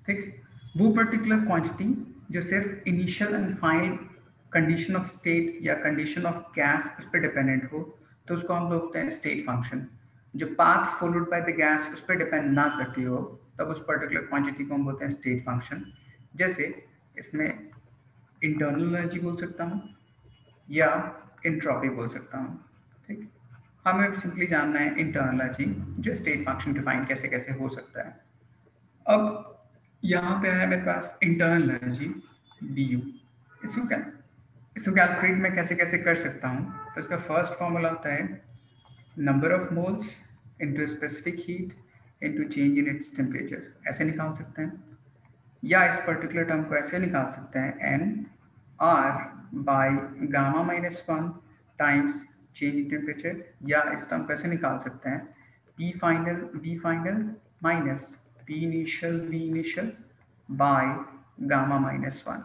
ठीक, वो particular quantity जो सिर्फ initial and final condition of state या कंडीशन ऑफ गैस उस पर डिपेंडेंट हो, तो उसको हम बोलते हैं स्टेट फंक्शन। जो path followed by the gas उस पर डिपेंड ना करती हो, तब उस पर्टिकुलर क्वांटिटी को हम बोलते हैं स्टेट फंक्शन। जैसे इसमें इंटरनल एनर्जी बोल सकता हूँ या इंट्रॉपी बोल सकता हूँ। ठीक, हमें सिंपली जानना है इंटरनल एनर्जी, जो स्टेट फंक्शन डिफाइन कैसे कैसे हो सकता है। अब यहाँ पे है मेरे पास इंटरनल एनर्जी du। इसको क्या इसको कैलकुलेट मैं कैसे कैसे कर सकता हूँ, तो इसका फर्स्ट फॉर्मूला होता है number of moles into specific heat into change in its temperature, ऐसे निकाल सकते हैं। या इस पर्टिकुलर टर्म को ऐसे निकाल सकते हैं n r by gamma minus one times change in temperature, या इस टर्म को ऐसे निकाल सकते हैं v final minus p initial bye gamma minus one.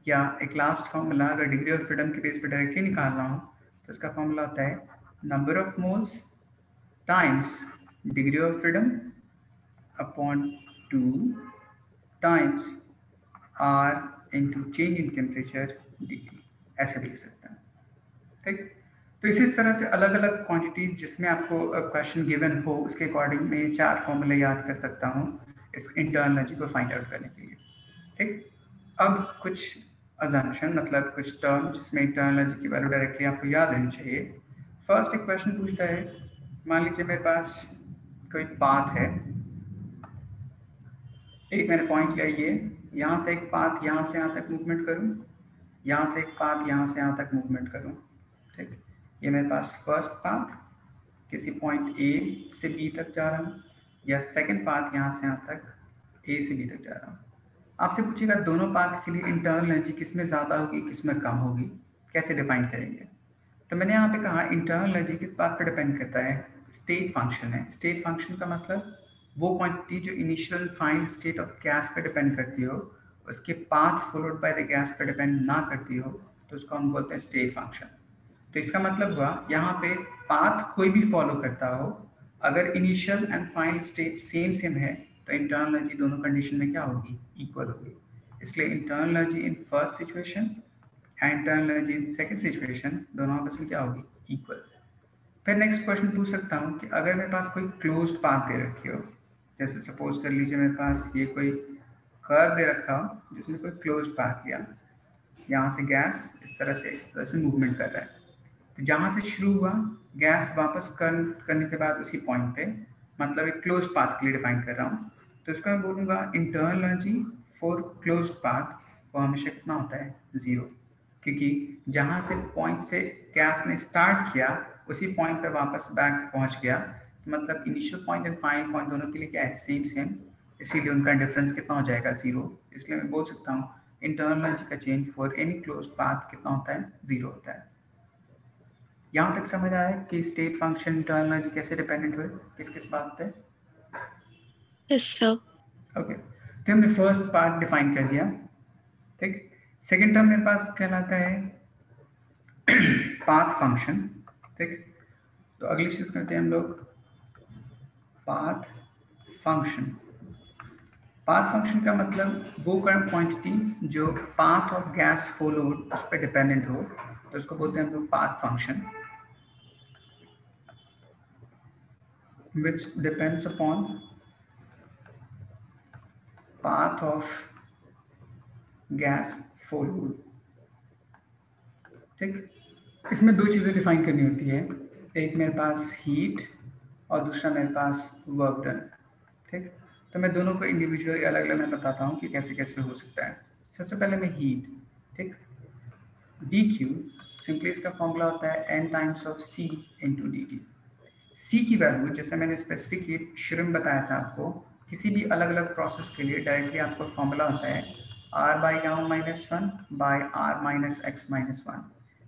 या एक लास्ट फॉर्मूला अगर डिग्री ऑफ फ्रीडम के बेस पे डायरेक्टली निकाल रहा हूँ, तो इसका फॉर्मूला होता है number of moles times degree of freedom upon 2 times r into change in temperature dt, ऐसे लिख सकते हैं। ठीक, तो इसी तरह से अलग अलग क्वांटिटीज जिसमें आपको क्वेश्चन गिवन हो, उसके अकॉर्डिंग मैं ये 4 फॉर्मूले याद कर सकता हूँ इस इंटरनल एनर्जी को फाइंड आउट करने के लिए। ठीक, अब कुछ अजम्पशन, मतलब कुछ टर्म जिसमें इंटरनल एनर्जी की वैल्यू डायरेक्टली आपको याद रहनी चाहिए। फर्स्ट एक क्वेश्चन पूछता है, मान लीजिए मेरे पास कोई पाथ है, एक मैंने पॉइंट लिया, ये यहाँ से एक पाथ यहाँ से यहाँ तक मूवमेंट करूँ, यहाँ से एक पाथ यहाँ से यहाँ तक मूवमेंट करूँ। ठीक, ये मेरे पास फर्स्ट पाथ किसी पॉइंट ए से बी तक जा रहा हूँ, या सेकंड पाथ यहाँ से यहाँ तक ए से बी तक जा रहा हूँ। आपसे पूछेगा दोनों पाथ के लिए इंटरनल एनर्जी किसमें ज़्यादा होगी किसमें कम होगी, कैसे डिफाइन करेंगे। तो मैंने यहाँ पे कहा इंटरनल एनर्जी किस बात पर डिपेंड करता है, स्टेट फंक्शन है। स्टेट फंक्शन का मतलब वो क्वांटिटी जो initial final state of gas पे डिपेंड करती हो, उसके path followed by the gas पे डिपेंड ना करती हो, तो उसको हम बोलते हैं स्टेट फंक्शन। तो इसका मतलब हुआ यहाँ पे पाथ कोई भी फॉलो करता हो, अगर initial and final state same same है, तो इंटरनल एनर्जी दोनों कंडीशन में क्या होगी, इक्वल होगी। इसलिए internal energy in first situation and internal energy in second situation दोनों आपस में क्या होगी, इक्वल। फिर नेक्स्ट क्वेश्चन पूछ सकता हूँ कि अगर मेरे पास कोई क्लोज्ड पाथ दे रखी हो, जैसे सपोज कर लीजिए मेरे पास ये कोई कर्व दे रखा हो जिसमें कोई क्लोज्ड पाथ लिया, यहाँ से गैस इस तरह से मूवमेंट कर रहा है, तो जहाँ से शुरू हुआ गैस वापस करने के बाद उसी पॉइंट पे, मतलब एक क्लोज पाथ के लिए डिफाइन कर रहा हूँ, तो इसको मैं बोलूँगा internal energy for close path वो हमेशा कितना होता है, 0। क्योंकि जहाँ से पॉइंट से गैस ने स्टार्ट किया उसी पॉइंट पे वापस बैक पहुँच गया, तो मतलब initial point and final point दोनों के लिए क्या है, सेम, इसीलिए उनका डिफरेंस कितना हो जाएगा, 0। इसलिए मैं बोल सकता हूँ इंटरनल एनर्जी का change for any close path कितना होता है, 0 होता है। यहाँ तक समझ आया कि स्टेट फंक्शन इंटरनल एनर्जी कैसे डिपेंडेंट हुए, किस किस बात पे। Yes sir. ओके, तो हमने फर्स्ट पार्ट डिफाइन कर दिया। ठीक, सेकंड टर्म मेरे पास कहलाता है पाथ फंक्शन। ठीक, तो अगली चीज करते हैं हम लोग पाथ फंक्शन। पाथ फंक्शन का मतलब वो करंट क्वांटिटी जो पाथ ऑफ गैस फॉलोड उस पर डिपेंडेंट हो, तो उसको बोलते हैं हम लोग path function, which depends upon path of gas fluid। ठीक, इसमें दो चीज़ें डिफाइन करनी होती है, एक मेरे पास हीट और दूसरा मेरे पास वर्क डन। ठीक, तो मैं दोनों को इंडिविजुअली अलग अलग मैं बताता हूँ कि कैसे कैसे हो सकता है। सबसे पहले मैं हीट। ठीक, डी क्यू सिंपली इसका फॉर्मूला होता है n times of C into D T. C की वैल्यू जैसे मैंने स्पेसिफिक हीट शुरू में बताया था आपको, किसी भी अलग अलग प्रोसेस के लिए डायरेक्टली आपको फॉर्मूला होता है r by gamma minus one by R minus X minus one,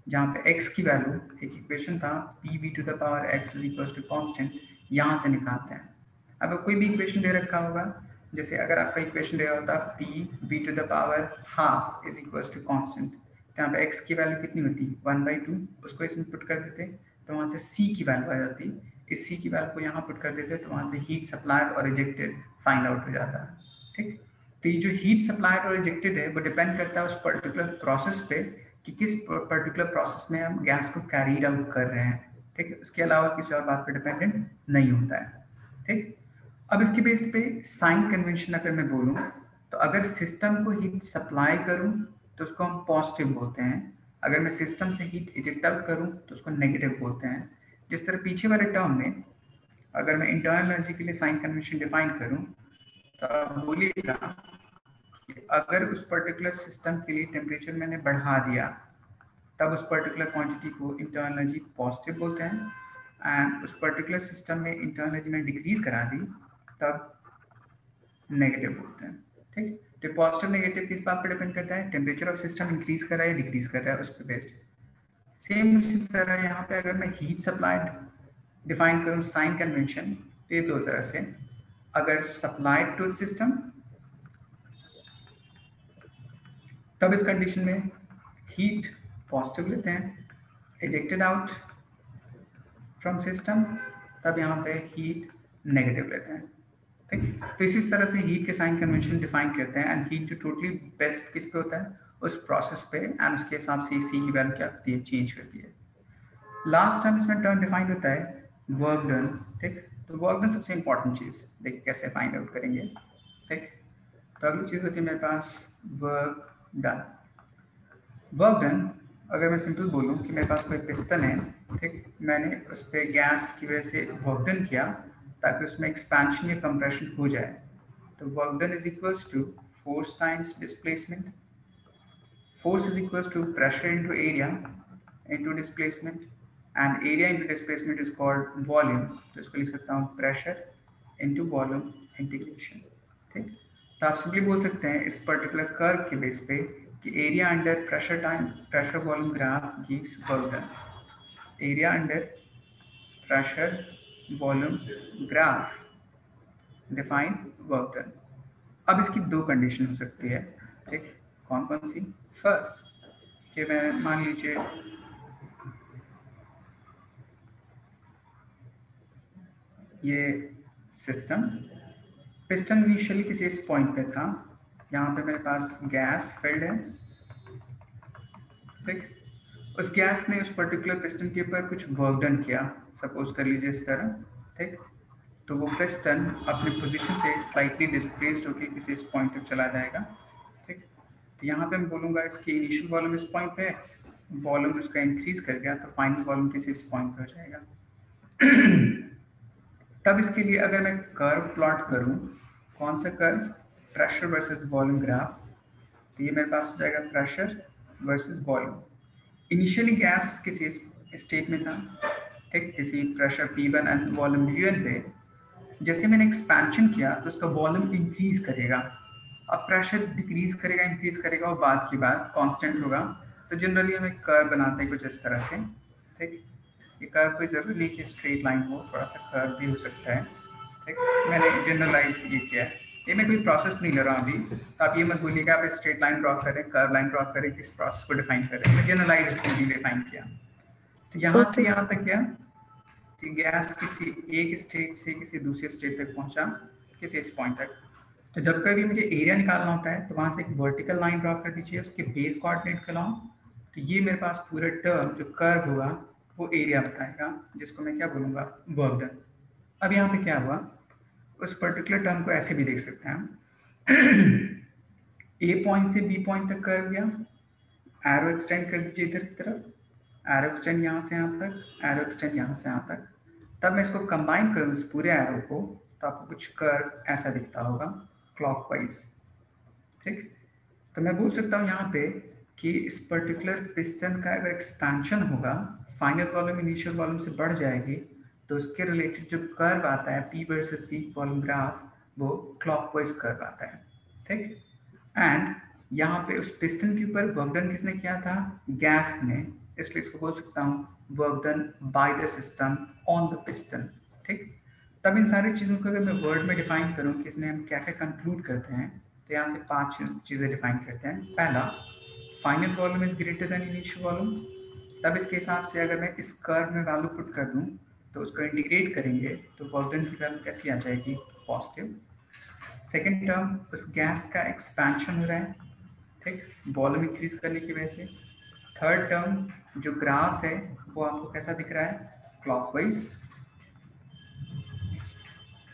जहाँ पे x की वैल्यू एक इक्वेशन था P V to the power x is equal to constant, यहाँ से निकालते हैं। अब कोई भी इक्वेशन दे रखा होगा, जैसे अगर आपका इक्वेशन दिया होता P V to the power half is equal to constant, तो यहाँ पे x की वैल्यू कितनी होती, 1/2, उसको इसमें पुट कर देते तो वहाँ से c की वैल्यू आ जाती, इस c की वैल्यू को यहाँ पुट कर देते तो वहाँ से हीट सप्लाइड और रिजेक्टेड फाइंड आउट हो जाता है। ठीक, तो ये जो हीट सप्लाइड और इजेक्टेड है वो डिपेंड करता है उस पर्टिकुलर प्रोसेस पे कि किस पर्टिकुलर प्रोसेस में हम गैस को कैरी आउट कर रहे हैं, ठीक है। उसके अलावा किसी और बात पे डिपेंडेंट नहीं होता है, ठीक। अब इसके बेस पे साइन कन्वेंशन अगर मैं बोलूँ तो अगर सिस्टम को हीट सप्लाई करूँ तो उसको हम पॉजिटिव बोलते हैं, अगर मैं सिस्टम से हीट इजेक्ट आउट करूँ तो उसको नेगेटिव बोलते हैं। जिस तरह पीछे वाले टर्म में अगर मैं इंटरनल एनर्जी के लिए साइन कन्वेंशन डिफाइन करूँ तो आप बोलिएगा कि अगर उस पर्टिकुलर सिस्टम के लिए टेम्परेचर मैंने बढ़ा दिया तब उस पर्टिकुलर क्वांटिटी को इंटरनल एनर्जी पॉजिटिव बोलते हैं, एंड उस पर्टिकुलर सिस्टम में इंटरनल एनर्जी मैंने डिक्रीज करा दी तब नेगेटिव बोलते हैं, ठीक। तो पॉजिटिव नेगेटिव किस बात पर डिपेंड करता है, टेम्परेचर ऑफ सिस्टम इंक्रीज कर रहा है या डिक्रीज कर रहा है उस पर बेस्ड। सेम उसी तरह यहाँ पे अगर मैं हीट सप्लाइड डिफाइन करूँ साइन कन्वेंशन तो ये दो तरह से, अगर सप्लाइड टू सिस्टम तब इस कंडीशन में हीट पॉजिटिव लेते हैं, इजेक्टेड आउट फ्रॉम सिस्टम तब यहाँ पे हीट नेगेटिव लेते हैं, ठीक। तो इसी तरह से हीट के साइन कन्वेंशन डिफाइन करते हैं, एंड हीट जो टोटली बेस्ट किस पे होता है उस प्रोसेस पे, एंड उसके हिसाब से सी की वैल्यू क्या होती है चेंज करती है। लास्ट टाइम इसमें टर्म डिफाइन होता है वर्क डन, ठीक। तो वर्क डन सबसे इंपॉर्टेंट चीज़, देखिए कैसे फाइंड आउट करेंगे, ठीक। तो अगली चीज़ होती है मेरे पास वर्क डन। वर्क डन अगर मैं सिंपल बोलूँ कि मेरे पास कोई पिस्टन है, ठीक, मैंने उस पर गैस की वजह से वर्क डन किया ताकि उसमें एक्सपेंशन या कंप्रेशन हो जाए, तो work done is equals to force times displacement, force is equals to pressure into area into displacement, and area into displacement is called volume, तो इसको लिख सकता हूँ प्रेशर इनटू वॉल्यूम इंटीग्रेशन, ठीक। तो आप सिंपली बोल सकते हैं इस पर्टिकुलर कर्व के बेस पे कि area under pressure time pressure volume graph gives work done, area under pressure volume graph define work done. अब इसकी दो कंडीशन हो सकती है, ठीक, कौन कौन सी। फर्स्ट कि मैं मान लीजिए ये सिस्टम पिस्टन इनिशियली किसी इस पॉइंट पे था, यहाँ पे मेरे पास गैस फिल्ड है, ठीक। उस गैस ने उस पर्टिकुलर पिस्टन के ऊपर कुछ वर्क डन किया, सपोज कर लीजिए इस तरह, ठीक। तो वो पिस्टन अपनी पोजीशन से स्लाइटली डिस्प्लेस्ड होकर किसी इस पॉइंट पर चला जाएगा, ठीक। तो यहाँ पे मैं बोलूँगा इसकी इनिशियल वॉल्यूम इस पॉइंट पे है, वॉल्यूम उसका इंक्रीज कर गया तो फाइनल वॉल्यूम किसी इस पॉइंट पे हो जाएगा। तब इसके लिए अगर मैं कर्व प्लॉट करूँ, कौन सा curve, pressure versus volume graph, तो ये मेरे पास हो जाएगा pressure versus volume. Initially gas किसी स्टेट में था, ठीक, किसी pressure P1 and volume V1 पे, जैसे मैंने एक्सपेंशन किया तो उसका वॉल्यूम इंक्रीज करेगा, अब प्रेशर डिक्रीज करेगा इंक्रीज करेगा और बाद की बात कांस्टेंट होगा। तो जनरली हम एक कर्व बनाते हैं कुछ इस तरह से, ठीक। ये कर्व कोई ज़रूरी नहीं कि स्ट्रेट लाइन हो, थोड़ा सा कर्व भी हो सकता है, ठीक। मैंने जनरलाइज ये किया है, ये मैं कोई प्रोसेस नहीं ले रहा हूँ अभी, तो आप ये मत बोलिएगा आप स्ट्रेट लाइन ड्रॉ करें कर्व लाइन ड्रॉ करें किस प्रोसेस को डिफाइन करें, मैं जनरलाइज सिंपली डिफाइन किया। तो यहाँ से यहाँ तक क्या कि गैस किसी एक स्टेट से किसी दूसरे स्टेट तक पहुँचा, किसी इस पॉइंट तक। तो जब कभी मुझे एरिया निकालना होता है तो वहाँ से एक वर्टिकल लाइन ड्रॉ कर दीजिए, उसके बेस कोऑर्डिनेट का लाऊं, तो ये मेरे पास पूरा टर्म जो कर्व होगा वो एरिया बताएगा, जिसको मैं क्या बोलूँगा वर्क डन। अब यहाँ पे क्या हुआ, उस पर्टिकुलर टर्म को ऐसे भी देख सकते हैं हम। ए पॉइंट से बी पॉइंट तक कर्व गया, एरो एक्सटेंड कर दीजिए इधर की तरफ, एरो एक्सटेंड यहाँ से यहाँ तक, एरो एक्सटेंड यहाँ से यहाँ तक। तब मैं इसको कंबाइन करूँ इस पूरे एरो को तो आपको कुछ कर्व ऐसा दिखता होगा क्लॉकवाइज, ठीक। तो मैं बोल सकता हूँ यहाँ पे कि इस पर्टिकुलर पिस्टन का अगर एक्सपेंशन होगा, फाइनल वॉल्यूम इनिशियल वॉल्यूम से बढ़ जाएगी, तो उसके रिलेटेड जो कर्व आता है P versus V volume graph, वो क्लॉकवाइज कर्व आता है, ठीक। एंड यहाँ पे उस पिस्टन के ऊपर वर्क डन किसने किया था, गैस ने, इसलिए इसको बोल सकता हूँ work done by the system on the piston, ठीक। तब इन सारी चीज़ों को अगर मैं वर्ड में डिफाइन करूँ कि इसमें हम क्या क्या कंक्लूड करते हैं, तो यहाँ से 5 चीज़ें डिफाइन करते हैं। पहला, final volume is greater then initial volume, तब इसके हिसाब से अगर मैं इस कर्व में वैल्यू पुट कर दूँ तो उसको इंटीग्रेट करेंगे तो वर्क डन की वैल्यू कैसी आ जाएगी, पॉजिटिव। सेकेंड टर्म उस गैस का एक्सपेंशन हो रहा है, ठीक, वॉल्यूम इंक्रीज करने की वजह से। थर्ड टर्म जो ग्राफ है वो आपको कैसा दिख रहा है, क्लॉकवाइज,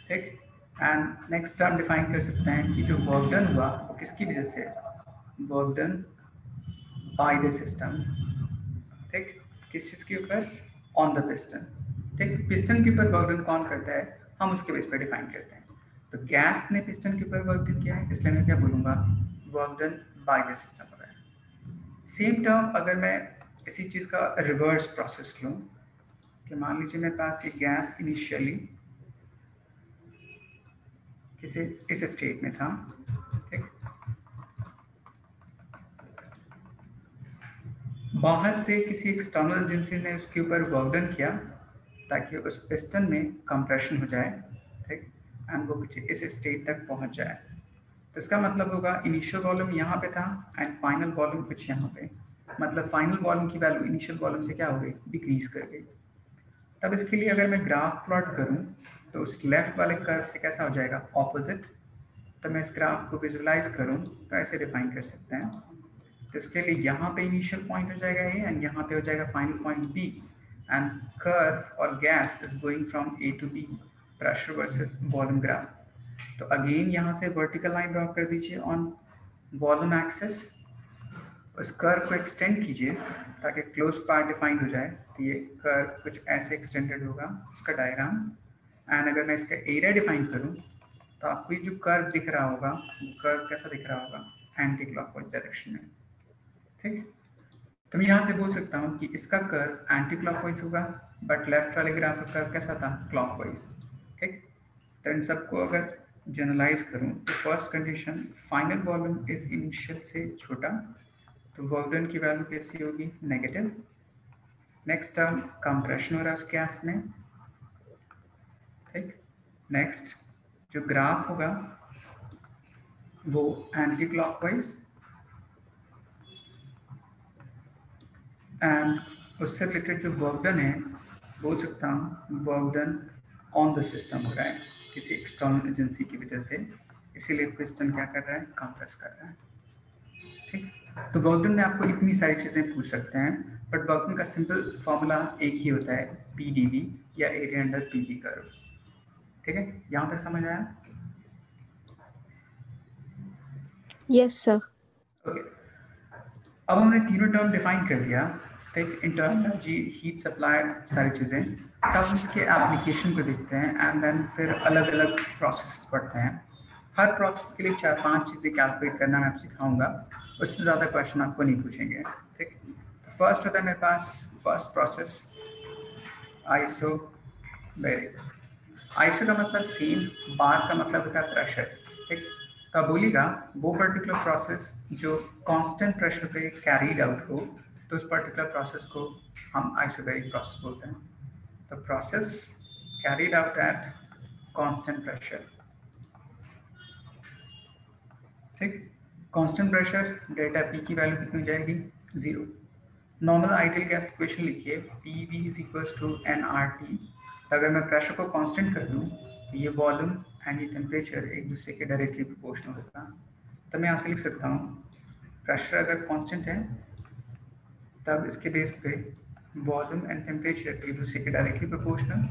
ठीक। एंड नेक्स्ट टर्म डिफाइन कर सकते हैं कि जो वर्क डन हुआ वो किसकी वजह से, work done by the system, ठीक, किस चीज़ के ऊपर, ऑन द पिस्टन, ठीक। पिस्टन के ऊपर वर्क डन कौन करता है, हम उसके बेस पर डिफाइन करते हैं। तो गैस ने पिस्टन के ऊपर वर्क डन किया है, इसलिए मैं क्या बोलूँगा, work done by the system हो रहा है। सेम टर्म अगर मैं इसी चीज़ का रिवर्स प्रोसेस लूँ कि मान लीजिए मेरे पास ये गैस इनिशियली किसी इस स्टेट में था, ठीक, बाहर से किसी एक्सटर्नल एजेंसी ने उसके ऊपर वर्क डन किया ताकि उस पिस्टन में कंप्रेशन हो जाए, ठीक, एंड वो कुछ इस स्टेट तक पहुंच जाए। तो इसका मतलब होगा इनिशियल वॉल्यूम यहाँ पे था एंड फाइनल वॉल्यूम कुछ यहाँ पे, मतलब फाइनल वॉल्यूम की वैल्यू इनिशियल वॉल्यूम से क्या हो गई, डिक्रीज कर गई। तब इसके लिए अगर मैं ग्राफ प्लॉट करूँ तो उस लेफ्ट वाले कर्व से कैसा हो जाएगा, ऑपोजिट। तो मैं इस ग्राफ को विजुअलाइज करूँ तो ऐसे डिफाइन कर सकते हैं। तो इसके लिए यहाँ पे इनिशियल पॉइंट हो जाएगा ए एंड यहाँ पे हो जाएगा final point B, and curve और gas is going from A to B, pressure versus volume graph. तो अगेन यहाँ से वर्टिकल लाइन ड्रॉ कर दीजिए ऑन वॉल्यूम एक्सेस, उस कर्व को एक्सटेंड कीजिए ताकि क्लोज पार्ट डिफाइंड हो जाए। तो ये कर्व कुछ ऐसे एक्सटेंडेड होगा उसका डायग्राम, एंड अगर मैं इसका एरिया डिफाइन करूँ तो आपको ये जो कर्व दिख रहा होगा वो कर्व कैसा दिख रहा होगा, एंटी क्लॉकवाइज डायरेक्शन में, ठीक। तो मैं यहाँ से बोल सकता हूँ कि इसका कर्व एंटी क्लॉकवाइज होगा, बट लेफ्ट वाले ग्राफ का कर्व कैसा था, क्लॉकवाइज, ठीक। तो इन सबको अगर जनरलाइज करूँ तो first condition final volume is initial से छोटा, तो वर्क डन की वैल्यू कैसी होगी, नेगेटिव। नेक्स्ट टर्म कंप्रेशन हो रहा है उस गैस में, ठीक। नेक्स्ट जो ग्राफ होगा वो एंटी क्लॉकवाइज, एंड उससे रिलेटेड जो वर्क डन है बोल सकता हूँ work done on the system हो रहा है किसी एक्सटर्नल एजेंसी की वजह से, इसीलिए पिस्टन क्या कर रहा है, कंप्रेस कर रहा है, ठीक। तो वर्क डन में आपको इतनी सारी चीज़ें पूछ सकते हैं, बट वर्क डन का सिंपल फॉर्मूला एक ही होता है, पी डी वी या area under P V curve, ठीक है। यहाँ तक समझ आया? Yes, sir. ओके, अब हमने तीनों टर्म डिफाइन कर दिया, ठीक, इंटरनल एनर्जी, हीट सप्लाई, सारी चीज़ें। तब इसके एप्लीकेशन को देखते हैं एंड देन फिर अलग अलग प्रोसेस पढ़ते हैं। हर प्रोसेस के लिए 4-5 चीज़ें कैलकुलेट करना मैं आपको सिखाऊंगा, उससे ज़्यादा क्वेश्चन आपको नहीं पूछेंगे, ठीक। तो फर्स्ट होता है मेरे पास फर्स्ट प्रोसेस आइसोबैरिक। आइसो का मतलब सेम, बार का मतलब होता है प्रेशर, ठीक। तो बोलिएगा वो पर्टिकुलर प्रोसेस जो कांस्टेंट प्रेशर पे कैरीड आउट हो, तो उस पर्टिकुलर प्रोसेस को हम आइसोबैरिक प्रोसेस बोलते हैं। तो process carried out at constant pressure, ठीक। कांस्टेंट प्रेशर डेल्टा पी की वैल्यू कितनी हो जाएगी, 0। नॉर्मल आइडियल गैस इक्वेशन लिखिए, P V is equals to N R T. तो अगर मैं प्रेशर को कांस्टेंट कर दूं तो ये वॉल्यूम एंड ये टेम्परेचर एक दूसरे के डायरेक्टली प्रोपोर्शनल होगा। तो मैं यहाँ से लिख सकता हूँ प्रेशर अगर कांस्टेंट है तब इसके बेस पे वॉल्यूम एंड टेम्परेचर एक दूसरे के डायरेक्टली प्रोपोर्शनल।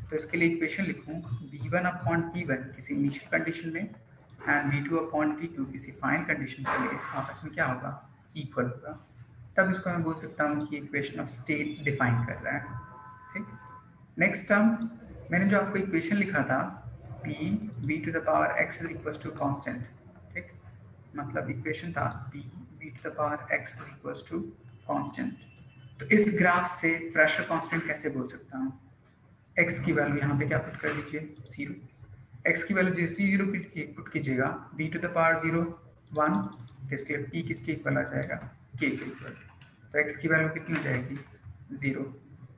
तो इसके लिए इक्वेशन लिखूँ V1/P1 किसी इनिशियल कंडीशन में एंड V2/P2 किसी फाइनल कंडीशन के लिए आपस में क्या होगा, इक्वल होगा। तब इसको मैं बोल सकता हूँ कि इक्वेशन ऑफ स्टेट डिफाइन कर रहा है, ठीक। नेक्स्ट टर्म मैंने जो आपको इक्वेशन लिखा था P V⁴x is equal to constant, ठीक। मतलब इक्वेशन था P V⁴x is equal to constant. तो इस ग्राफ से प्रेशर कांस्टेंट कैसे बोल सकता हूँ, x की वैल्यू यहाँ पे क्या पुट कर दीजिए, 0। x की वैल्यू जैसे 0 पुट कीजिएगा V⁴0 1, तो इसके लिए p किसके इक्वल आ जाएगा, k के इक्वल। तो x की वैल्यू कितनी हो जाएगी, 0।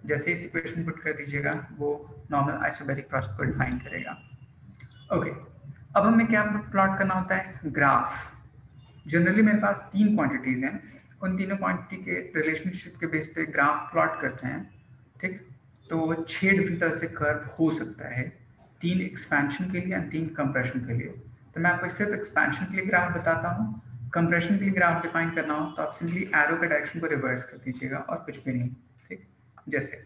जैसे इस इक्वेशन पुट कर दीजिएगा वो नॉर्मल आइसोबैरिक प्रोसेस को डिफाइन करेगा। ओके, अब हमें क्या प्लॉट करना होता है, ग्राफ। जनरली मेरे पास 3 क्वांटिटीज हैं, उन तीनों क्वांटिटी के रिलेशनशिप के बेस पे ग्राफ प्लॉट करते हैं, ठीक। तो 6 डिफरेंट तरह से कर्व हो सकता है, 3 एक्सपेंशन के लिए और 3 कंप्रेशन के लिए। तो मैं आपको सिर्फ एक्सपेंशन के लिए ग्राफ बताता हूँ। कंप्रेशन के लिए ग्राफ डिफाइन करना हो तो आप सिंपली एरो के डायरेक्शन को रिवर्स कर दीजिएगा और कुछ भी नहीं। ठीक, जैसे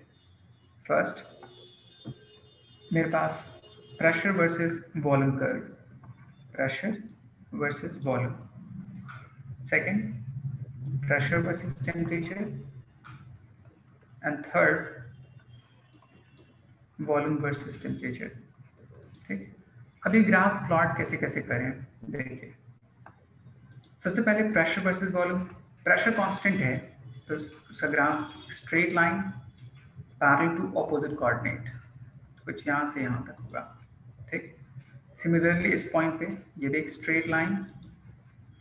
फर्स्ट मेरे पास pressure versus volume curve, pressure versus volume. Second pressure versus temperature, and third volume versus temperature. ठीक, अभी ग्राफ प्लॉट कैसे कैसे करें देखिए। सबसे पहले pressure versus volume, pressure constant है तो उसका graph straight line parallel to opposite coordinate, कुछ यहाँ से यहाँ तक होगा। ठीक, सिमिलरली इस पॉइंट पे ये भी एक straight line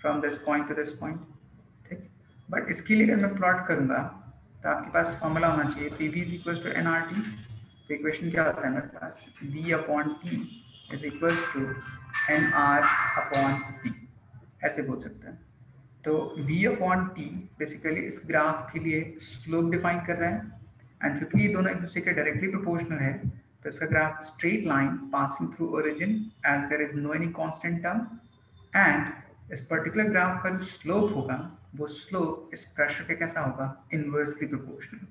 from this point two this point. ठीक, बट इसके लिए अगर मैं प्लॉट करूँगा तो आपके पास फॉर्मूला होना चाहिए P V is equals to N R T. तो इक्वेशन क्या होता है मेरे पास, V upon T is equals to N R upon T, ऐसे बोल सकते हैं। तो v अपॉन टी बेसिकली इस ग्राफ के लिए स्लोप डिफाइन कर रहा है, एंड चूंकि ये दोनों एक दूसरे के डायरेक्टली प्रोपोर्शनल है तो इसका graph straight line passing through origin as there is no any constant term, and इस पर्टिकुलर ग्राफ का जो स्लोप होगा वो स्लोप इस प्रेशर के कैसा होगा, इनवर्सली प्रोपोर्शनल।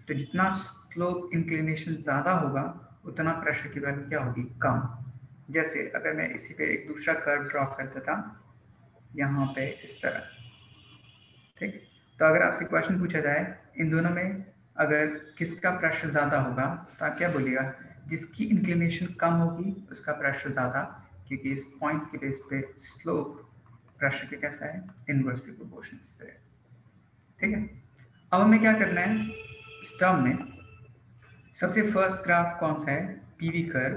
तो जितना स्लोप इंक्लिनेशन ज़्यादा होगा उतना प्रेशर की वैल्यू क्या होगी, कम। जैसे अगर मैं इसी पे एक दूसरा कर्व ड्रॉ करता था यहाँ पे इस तरह। ठीक, तो अगर आपसे क्वेश्चन पूछा जाए इन दोनों में अगर किसका प्रेशर ज़्यादा होगा तो आप क्या बोलिएगा, जिसकी इंक्लिनेशन कम होगी उसका प्रेशर ज़्यादा, क्योंकि इस पॉइंट के बेस पे स्लोप प्रेशर के कैसा है, इनवर्सली प्रोपोर्शनल इस तरह। ठीक है, अब हमें क्या करना है इस टर्म में, सबसे फर्स्ट ग्राफ कौन सा है, पीवी कर्व।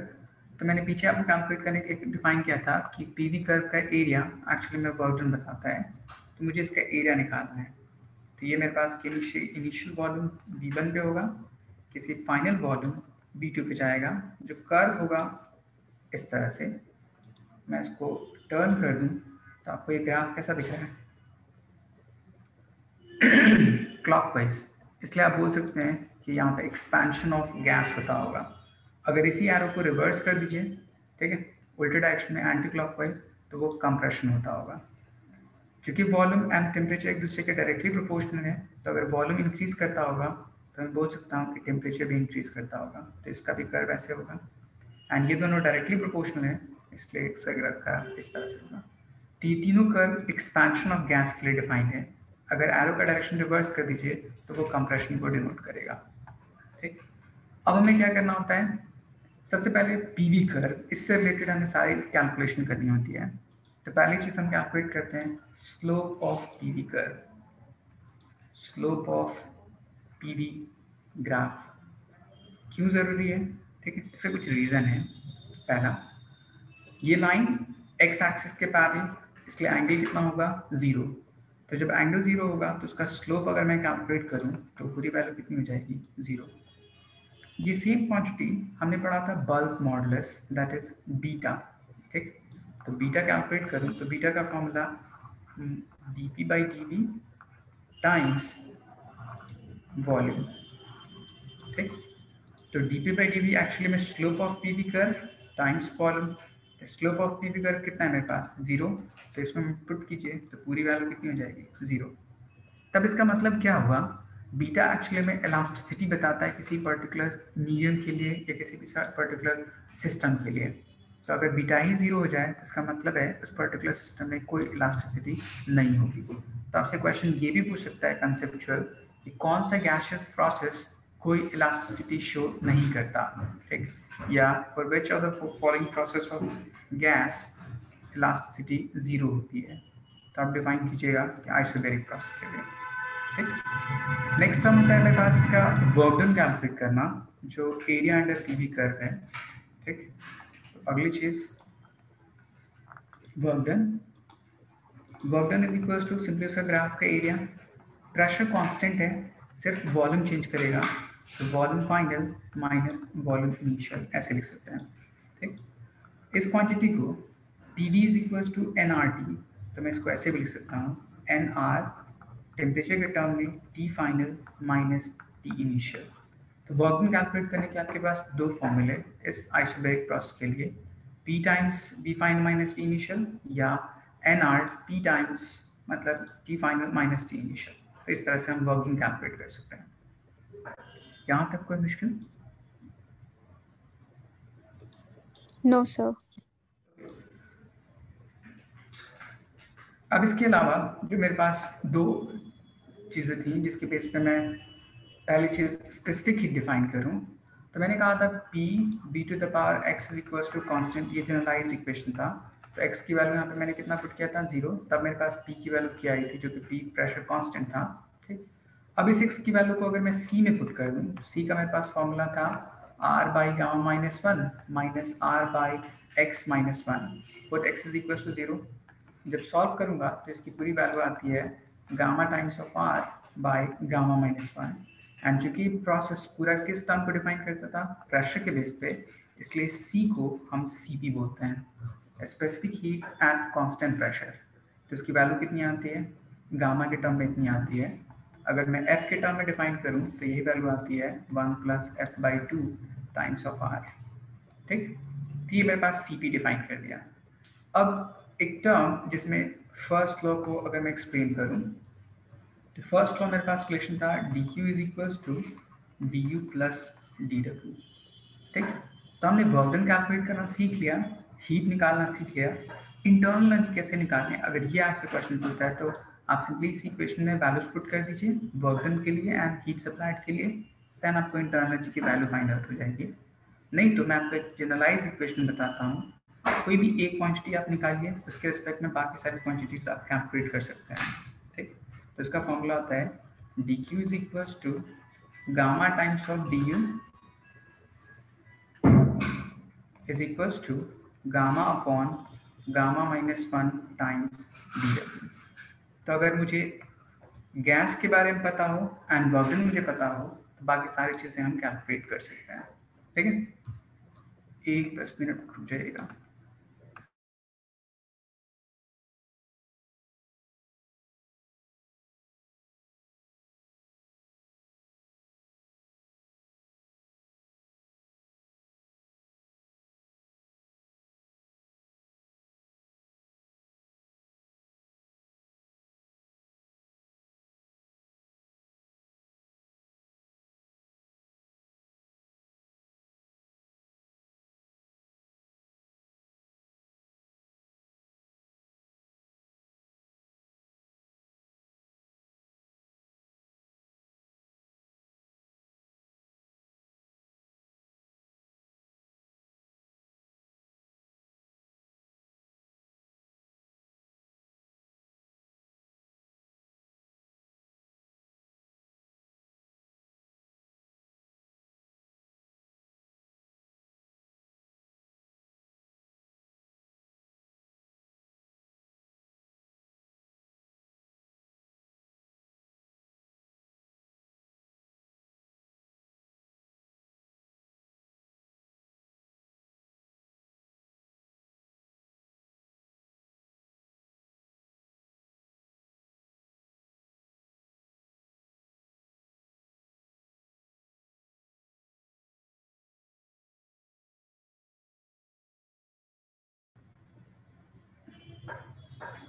तो मैंने पीछे आपको कैलकुलेट करने के लिए डिफाइन किया था कि पीवी कर्व का एरिया एक्चुअली में वर्क डन बताता है, तो मुझे इसका एरिया निकालना है। तो ये मेरे पास इनिशियल वॉल्यूम V1 पे होगा, किसी फाइनल वॉल्यूम V2 पे जाएगा। जो कर्व होगा इस तरह से, मैं इसको टर्न कर दूं तो आपको ये ग्राफ कैसा दिख रहा है, क्लॉकवाइज। इसलिए आप बोल सकते हैं कि यहाँ पे एक्सपेंशन ऑफ गैस होता होगा। अगर इसी एरो को रिवर्स कर दीजिए, ठीक है, उल्टे डायरेक्शन में एंटी क्लॉकवाइज, तो वो कंप्रेशन होता होगा। क्योंकि वॉल्यूम एंड टेम्परेचर एक दूसरे के डायरेक्टली प्रोपोर्शनल है, तो अगर वॉल्यूम इंक्रीज करता होगा तो मैं बोल सकता हूँ कि टेम्परेचर भी इंक्रीज करता होगा। तो इसका भी कर्व ऐसे होगा, एंड ये दोनों डायरेक्टली प्रोपोर्शनल है, इसलिए का इस तरह से होगा। तीनों कर्व एक्सपेंशन ऑफ गैस के लिए डिफाइंड है। अगर एरो का डायरेक्शन रिवर्स कर दीजिए तो वो कंप्रेशन को डिनोट करेगा। ठीक, अब हमें क्या करना होता है, सबसे पहले पीवी कर्व, इससे रिलेटेड हमें सारी कैलकुलेशन करनी होती है। तो पहली चीज हम कैलकुलेट करते हैं slope of PV curve, slope of PV graph. क्यों जरूरी है, ठीक है, इसका कुछ रीजन है। पहला, ये लाइन एक्स एक्सिस के पैरेलल, इसलिए एंगल कितना होगा, 0। तो जब एंगल 0 होगा तो उसका स्लोप अगर मैं कैलकुलेट करूं तो पूरी वैल्यू कितनी हो जाएगी, 0। ये सेम क्वांटिटी हमने पढ़ा था bulk modulus, that is beta. ठीक, तो बीटा कैलकुलेट करूं तो बीटा का formula dp by dv times volume. ठीक, तो dp by dv एक्चुअली में slope of PV curve times volume. Slope of PV curve कितना है मेरे पास, 0। तो इसमें पुट कीजिए तो पूरी वैल्यू कितनी हो जाएगी, 0। तब इसका मतलब क्या हुआ, बीटा एक्चुअली में इलास्टिसिटी बताता है किसी पर्टिकुलर मीडियम के लिए या किसी भी पर्टिकुलर सिस्टम के लिए। तो अगर बीटा ही 0 हो जाए तो इसका मतलब है उस पर्टिकुलर सिस्टम में कोई इलास्टिसिटी नहीं होगी। तो आपसे क्वेश्चन ये भी पूछ सकता है कंसेप्चुअल कि कौन सा गैसियस प्रोसेस कोई इलास्टिसिटी शो नहीं करता, ठीक, या for which of the following process of gas elasticity 0 होती है। तो आप डिफाइन कीजिएगा कि आइसोबैरिक प्रोसेस के लिए। ठीक, नेक्स्ट टर्म होता है मेरे पास इसका वर्क डन कैलकुलेट करना, जो एरिया अंडर पीवी कर्व है। ठीक, तो अगली चीज work done, work done is equals to simply उसका ग्राफ का एरिया। प्रेशर कांस्टेंट है, सिर्फ वॉल्यूम चेंज करेगा, तो volume final minus volume initial, ऐसे लिख सकते हैं। ठीक, इस क्वांटिटी को PV is equals to N R T, तो मैं इसको ऐसे भी लिख सकता हूँ, एन आर टेम्परेचर के टर्म में T final minus T initial. तो वर्क में कैलकुलेट करने के आपके पास दो फॉर्मूले इस आइसोबैरिक प्रोसेस के लिए। P times V final minus V initial या NR P टाइम्स मतलब T final minus T initial. तो इस तरह से हम वर्किंग कैलकुलेट कर सकते हैं। यहाँ तक कोई मुश्किल? No sir. अब इसके अलावा जो मेरे पास दो चीज़ें थी जिसके बेस पे मैं पहली चीज़ स्पेसिफिक हीट डिफाइन करूँ, तो मैंने कहा था P B to the power x is equal to constant, ये जनरलाइज्ड इक्वेशन था। तो x की वैल्यू यहाँ पे मैंने कितना पुट किया था 0, तब मेरे पास P की वैल्यू क्या आई थी जो कि P प्रेशर कांस्टेंट था। ठीक, अब इस x की वैल्यू को अगर मैं C में पुट कर दूँ, तो C का मेरे पास फॉर्मूला था R by gamma minus 1 minus R by x minus 1, put x is equal to 0। जब सॉल्व करूंगा तो इसकी पूरी वैल्यू आती है gamma times of R by gamma minus 1। And चूंकि प्रोसेस पूरा किस टर्म को डिफाइन करता था, प्रेशर के बेस पे, इसलिए C को हम CP बोलते हैं, specific heat at constant pressure. तो इसकी वैल्यू कितनी आती है, गामा के टर्म में इतनी आती है। अगर मैं F के टर्म में डिफाइन करूं तो यही वैल्यू आती है 1 plus F by 2 times of R। ठीक, तो ये मेरे पास CP डिफाइन कर दिया। अब एक टर्म जिसमें फर्स्ट लॉ को अगर मैं एक्सप्लेन करूं, तो फर्स्ट लॉ मेरे पास रिलेशन था dq is equal to du plus dw। ठीक, तो हमने वर्क डन कैलकुलेट करना सीख लिया, हीट निकालना सीख लिया, इंटरनल एनर्जी कैसे निकालने। अगर ये आपसे क्वेश्चन पूछता है तो आप सिंपली इस इक्वेशन में वैल्यूज पुट कर दीजिए वर्क डन के लिए एंड हीट सप्लाइड के लिए, देन आपको इंटरनल एनर्जी की वैल्यू फाइंड आउट हो जाएगी। नहीं तो मैं आपको एक जनरलाइज इक्वेशन बताता हूँ, कोई भी एक क्वांटिटी आप निकालिए, उसके रिस्पेक्ट में बाकी सारी क्वांटिटीज आप कैलकुलेट कर सकते हैं। ठीक, तो इसका फॉर्मूला होता है dq is equal to gamma times of du is equal to gamma upon gamma minus 1 times dw। तो अगर मुझे गैस के बारे में पता हो एंड वर्क डन मुझे पता हो तो बाकी सारी चीज़ें हम कैलकुलेट कर सकते हैं। ठीक है, एक 10 मिनट रुक जाएगा।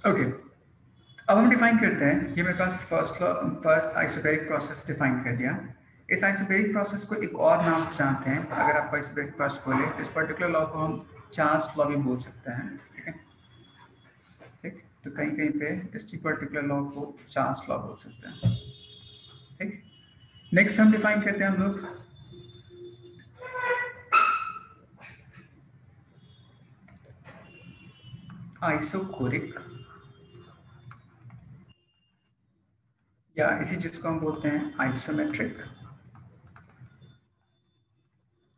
ओके, अब हम डिफाइन करते हैं, ये मेरे पास फर्स्ट आइसोबैरिक प्रोसेस डिफाइन कर दिया। इस आइसोबैरिक प्रोसेस को एक और नाम से जानते हैं। अगर आप आइसोबैरिक प्रोसेस बोले, इस पर्टिकुलर लॉ को हम चार्ल्स लॉ भी बोल सकते हैं। ठीक है, ठीक, तो कहीं कहीं पे इसी पर्टिकुलर लॉ को चार्ल्स लॉ बोल सकते हैं। ठीक, नेक्स्ट हम डिफाइन करते हैं हम लोग आइसोकोरिक, या इसी चीज को हम बोलते हैं आइसोमेट्रिक,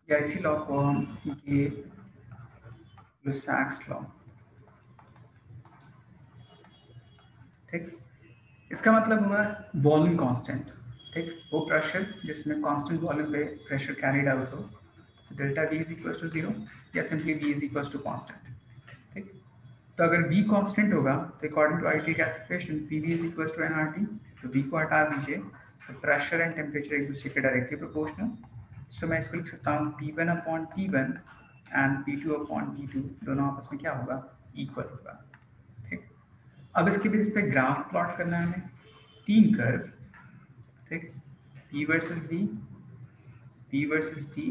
या इसी लॉ को हम ये लुसाक्स लॉ। ठीक, इसका मतलब हुआ वॉल्यूम कांस्टेंट। ठीक, वो प्रेशर जिसमें कांस्टेंट वॉल्यूम पे प्रेशर कैरिड आउट हो, delta V is equal to 0 या simply V is equal to constant. ठीक, तो अगर V कांस्टेंट होगा तो according to ideal gas equation PV is equal to nRT, तो V को हटा दीजिए तो प्रेशर एंड टेम्परेचर एक दूसरे के डायरेक्टली प्रोपोर्शनल। सो मैं इसको लिख सकता हूँ P1 upon T1 and P2 upon P2 दोनों आपस में क्या होगा, इक्वल होगा। ठीक, अब इसके बेस पे ग्राफ प्लॉट करना है हमें, 3 कर्व, ठीक, P versus V, P versus T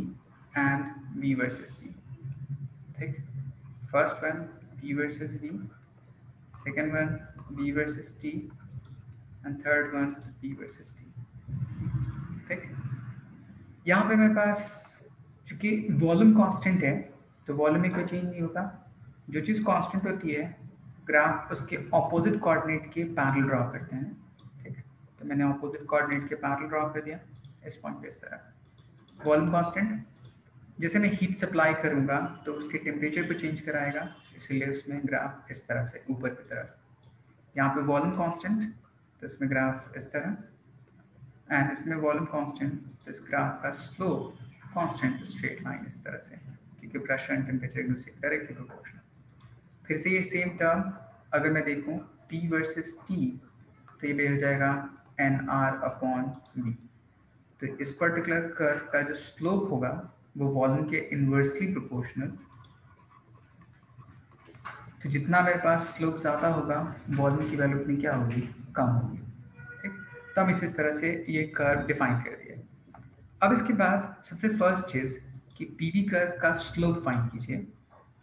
and V versus T। ठीक, first one P versus V, second one V versus T and third one P versus T। ठीक, यहाँ पे मेरे पास चूंकि वॉल्यूम कांस्टेंट है तो वॉल्यूम में कोई चेंज नहीं होगा। जो चीज़ कांस्टेंट होती है ग्राफ उसके ऑपोजिट कोऑर्डिनेट के पैरेलल ड्रॉ करते हैं। ठीक, तो मैंने ऑपोजिट कोऑर्डिनेट के पैरेलल ड्रॉ कर दिया इस पॉइंट पे इस तरह। वॉल्यूम कांस्टेंट, जैसे मैं हीट सप्लाई करूंगा तो उसके टेम्परेचर को चेंज कराएगा, इसलिए उसमें ग्राफ इस तरह से ऊपर की तरफ। यहाँ पे वॉल्यूम कांस्टेंट तो इसमें ग्राफ इस तरह, एंड इसमें वॉल्यूम कांस्टेंट तो इस ग्राफ का स्लोप कांस्टेंट स्ट्रेट लाइन इस तरह से, क्योंकि प्रेशर एंड टेम्परेचर एक दूसरे के डायरेक्टली प्रोपोर्शनल। फिर से ये सेम टर्म अगर मैं देखूं P वर्सेस T तो ये हो जाएगा NR अपॉन V। तो इस पर्टिकुलर कर्व का जो स्लोप होगा वो वॉल्यूम के इन्वर्सली प्रोपोर्शनल, तो जितना मेरे पास स्लोप ज़्यादा होगा वॉल्यूम की वैल्यू उतनी क्या होगी, कम होगी। ठीक, तो हम इस तरह से ये कर्व डिफाइन कर दिए। अब इसके बाद सबसे फर्स्ट चीज़ कि पीवी कर्व का स्लोप फाइंड कीजिए।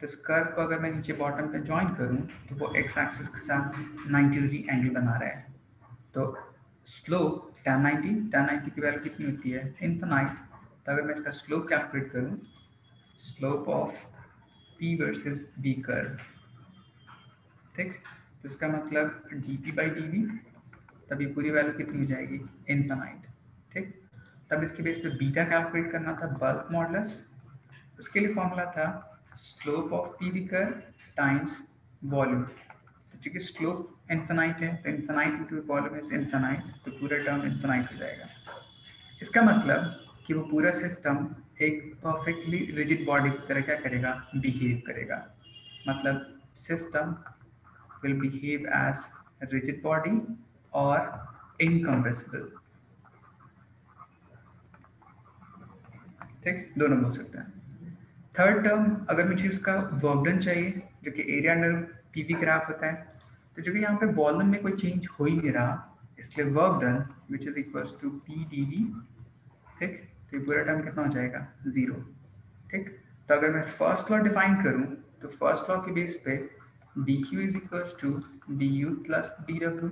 तो इस कर्व को अगर मैं नीचे बॉटम पे ज्वाइन करूं तो वो एक्स एक्सिस के साथ 90 डिग्री एंगल बना रहा है। तो स्लोप tan 90 की वैल्यू कितनी होती है, इनफिनाइट। तो अगर मैं इसका स्लोप कैलकुलेट करूं, slope of P versus B curve, ठीक, तो इसका मतलब डी बाई डी वी, तब ये पूरी वैल्यू कितनी हो जाएगी, इनफिनाइट। ठीक, तब इसके बेस पे बीटा कैलकुलेट करना था, बल्क मॉडुलस। उसके लिए फॉर्मूला था slope of P we curve times volume. तो चूंकि स्लोप इनफिनाइट है तो infinite into volume is infinite, तो पूरा टर्म इनफिनाइट हो जाएगा। इसका मतलब कि वो पूरा सिस्टम एक परफेक्टली रिजिड बॉडी की तरह क्या करेगा, बिहेव करेगा। मतलब system will behave as a rigid body or incompressible। ठीक, दोनों बोल सकते हैं। थर्ड टर्म अगर मुझे उसका वर्क डन चाहिए जो कि एरिया अंडर पीवी ग्राफ होता है, तो जो कि यहाँ पे वॉल्यूम में कोई चेंज हो ही नहीं रहा, इसलिए work done which is equals to P D V. ठीक, तो ये पूरा टर्म कितना हो जाएगा, 0। ठीक, तो अगर मैं फर्स्ट लॉ डिफाइन करूं तो फर्स्ट लॉ के बेस पे D Q is equals to D U plus D W.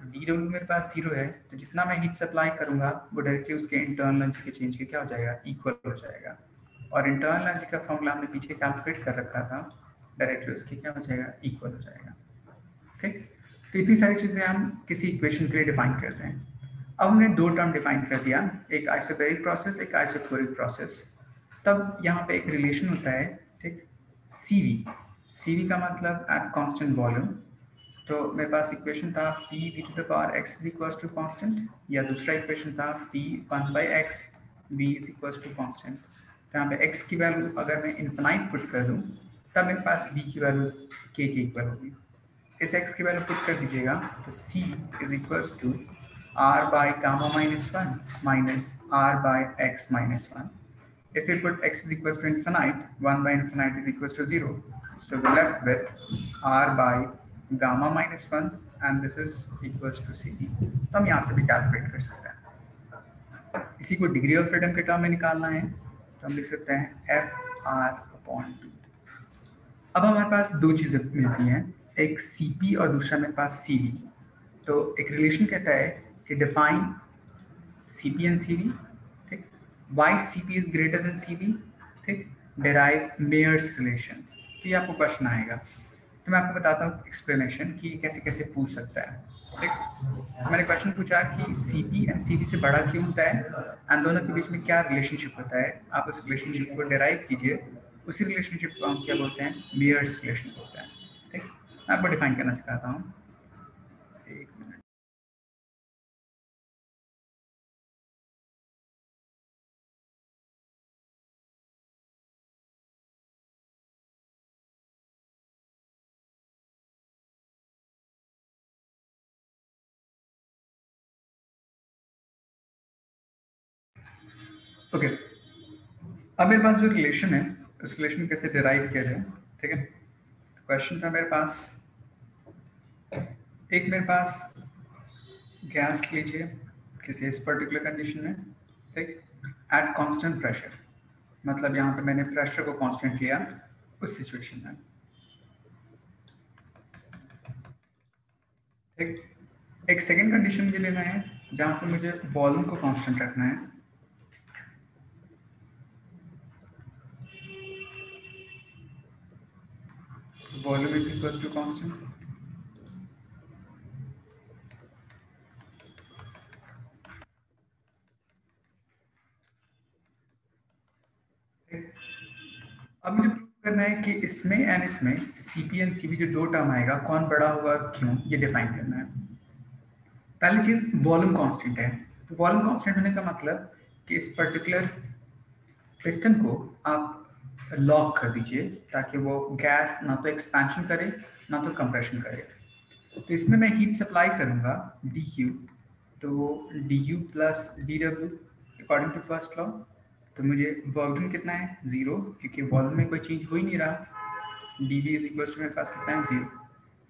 D W मेरे पास 0 है, तो जितना मैं हीट सप्लाई करूंगा वो डायरेक्टली उसके इंटरनल एनर्जी के चेंज के क्या हो जाएगा, इक्वल हो जाएगा। और इंटरनल एनर्जी का फॉर्मूला हमने पीछे कैलकुलेट कर रखा था, डायरेक्टली उसके क्या हो जाएगा, इक्वल हो जाएगा। ठीक, तो इतनी सारी चीज़ें हम किसी इक्वेशन के लिए डिफाइन करते हैं। अब हमने दो टर्म डिफाइन कर दिया, एक आइसोबैरिक प्रोसेस, एक आइसोथोरिक प्रोसेस। तब यहाँ पे एक रिलेशन होता है, ठीक, सीवी। सीवी का मतलब एट कांस्टेंट वॉल्यूम। तो मेरे पास इक्वेशन था p v to the power x is equals to constant, या दूसरा इक्वेशन था p 1/x v is equals to constant. तो यहाँ पे x की वैल्यू अगर मैं इनफिनाइट पुट कर दूँ तब मेरे पास v की वैल्यू k के इक्वल होगी। इस x की वैल्यू पुट कर दीजिएगा तो c is equals to r by gamma minus 1 minus r by x minus 1। If we put x is equals to infinite, 1 by infinite is equals to 0. So we're left with r by gamma minus 1 and this is equals to cv। तो हम यहाँ से भी calculate कर सकते हैं। इसी को डिग्री ऑफ फ्रीडम के टर्म में निकालना है तो हम लिख सकते हैं एफ आर अपॉन 2। अब हमारे पास दो चीज़ें मिलती हैं, एक cp और दूसरा मेरे पास cv। तो एक रिलेशन कहता है कि डिफाइन cp and cv, ठीक, why cp is greater than cv, ठीक, derive Mayer's relation। तो ये आपको क्वेश्चन आएगा, तो मैं आपको बताता हूँ एक्सप्लेनेशन कि कैसे कैसे पूछ सकता है। ठीक, मैंने क्वेश्चन पूछा कि cp and cv से बड़ा क्यों होता है एंड दोनों के बीच में क्या रिलेशनशिप होता है, आप उस रिलेशनशिप को डिराइव कीजिए। उसी रिलेशनशिप को हम क्या बोलते हैं, Mayer's relation बोलते हैं। ठीक, मैं आपको डिफाइन करना सिखाता हूँ, एक मिनट। ओके, अब मेरे पास जो रिलेशन है उस रिलेशन कैसे डिराइव किया जाए, ठीक है। क्वेश्चन था मेरे पास, एक मेरे पास गैस लीजिए किसी इस पर्टिकुलर कंडीशन में, ठीक, एट कांस्टेंट प्रेशर, मतलब यहाँ पे मैंने प्रेशर को कांस्टेंट लिया उस सिचुएशन में, ठीक। एक सेकेंड कंडीशन भी लेना है जहाँ पे मुझे वॉल्यूम को कांस्टेंट रखना है, volume is equal to constant, अब मुझे प्रूव करना है कि इसमें एंड इसमें सीपी एंड सीबी जो दो टर्म आएगा कौन बड़ा होगा क्यों, ये डिफाइन करना है। पहली चीज वॉल्यूम कांस्टेंट है, तो वॉल्यूम कांस्टेंट होने का मतलब कि इस पर्टिकुलर पिस्टन को आप लॉक कर दीजिए ताकि वो गैस ना तो एक्सपेंशन करे ना तो कंप्रेशन करे। तो इसमें मैं हीट सप्लाई करूंगा डी क्यू, तो D U plus D W according to first law. तो मुझे वर्क डन कितना है, जीरो, क्योंकि वॉल्यूम में कोई चेंज हो ही नहीं रहा। D V is equal to मेरे पास कितना है, जीरो।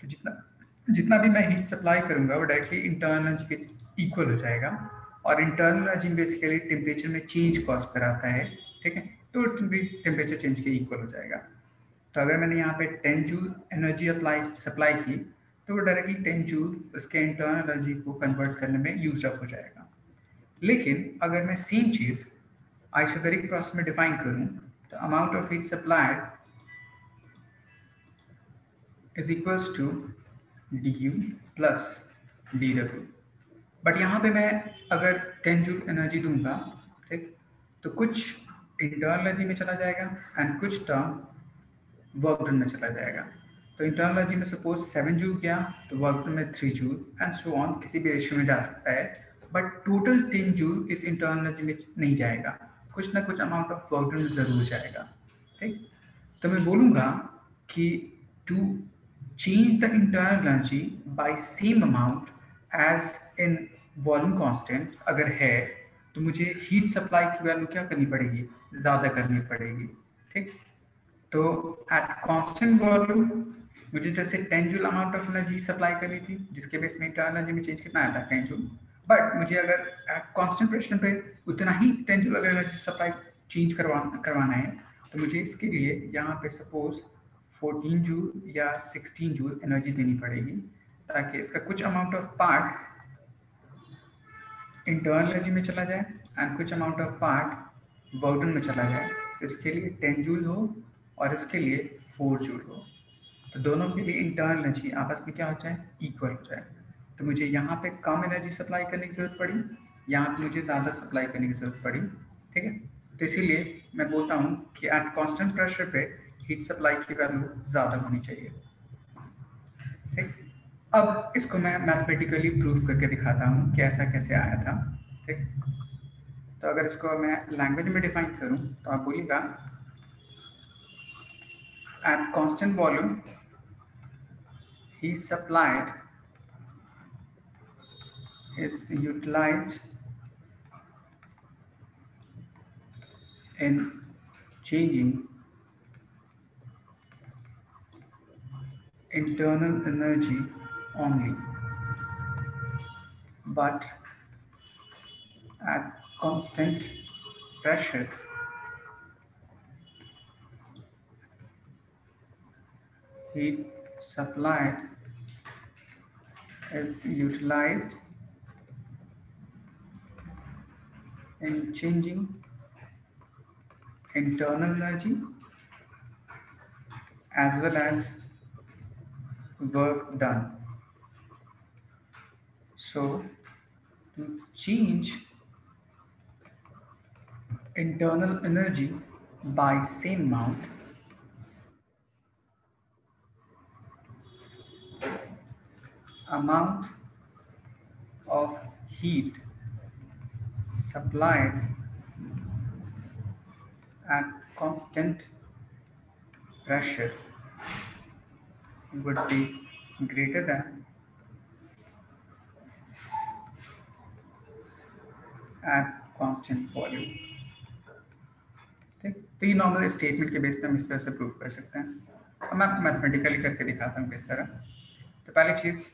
तो जितना जितना भी मैं हीट सप्लाई करूंगा वो डायरेक्टली इंटरनल एनर्जी के इक्वल हो जाएगा, और इंटरनल एनर्जी बेसिकली टेम्परेचर में चेंज कॉज कराता है, ठीक है। तो टेम्परेचर चेंज के इक्वल हो जाएगा। तो अगर मैंने यहाँ पे 10 जूल एनर्जी सप्लाई की तो वो डायरेक्टली 10 जूल उसके इंटरनल एनर्जी को कन्वर्ट करने में यूज अप हो जाएगा। लेकिन अगर मैं सेम चीज़ आइसोबैरिक प्रोसेस में डिफाइन करूँ तो amount of heat supplied is equals to D U plus D W. But यहाँ पे मैं अगर 10 जूल एनर्जी दूंगा, ठीक, तो कुछ इंटरनल एनर्जी में चला जाएगा एंड कुछ टर्म वर्क डन में चला जाएगा। तो इंटरनल एनर्जी में सपोज 7 जूल गया तो वर्क डन में 3 जूल एंड सो ऑन, किसी भी रेशियो में जा सकता है। बट टोटल 10 जूल इस इंटरनल एनर्जी में नहीं जाएगा, कुछ ना कुछ अमाउंट ऑफ वर्क डन जरूर जाएगा, ठीक। तो मैं बोलूँगा कि to change the internal energy by same amount as in volume constant अगर है तो मुझे हीट सप्लाई की वैल्यू क्या करनी पड़ेगी, ज़्यादा करनी पड़ेगी, ठीक। तो एट कांस्टेंट वॉल्यूम मुझे जैसे 10 joule amount of energy supply करनी थी जिसके बेस में इंटरनल एनर्जी में चेंज कितना आया था, 10 जूल। बट मुझे अगर एट कांस्टेंट प्रेशर पे उतना ही 10 जूल अगर एनर्जी सप्लाई चेंज करवाना है तो मुझे इसके लिए यहाँ पे सपोज 14 जूल या 16 जूल एनर्जी देनी पड़ेगी, ताकि इसका कुछ amount of part internal energy में चला जाए एंड कुछ amount of part work done में चला जाए। तो इसके लिए 10 जूल हो और इसके लिए 4 जूल हो, तो दोनों के लिए इंटरनल एनर्जी आपस में क्या हो जाए, इक्वल हो जाए। तो मुझे यहाँ पे कम एनर्जी सप्लाई करने की ज़रूरत पड़ी, यहाँ पे मुझे ज़्यादा सप्लाई करने की ज़रूरत पड़ी, ठीक है। तो इसीलिए मैं बोलता हूँ कि एट कांस्टेंट प्रेशर पे हीट सप्लाई की वैल्यू ज़्यादा होनी चाहिए, ठीक। अब इसको मैं मैथमेटिकली प्रूफ करके दिखाता हूँ कि ऐसा कैसे आया था, ठीक। तो अगर इसको मैं लैंग्वेज में डिफाइन करूँ तो आप बोलिएगा at constant volume heat supplied is utilized in changing internal energy only, but at constant pressure heat supplied is utilized in changing internal energy as well as work done. So to change internal energy by same amount of heat supplied at constant pressure would be greater than at constant volume, ठीक। तो ये normal statement के base पे हम इस तरह से prove कर सकते हैं। अब मैं आपको मैथमेटिकली करके दिखाता हूँ किस तरह। तो पहली चीज़,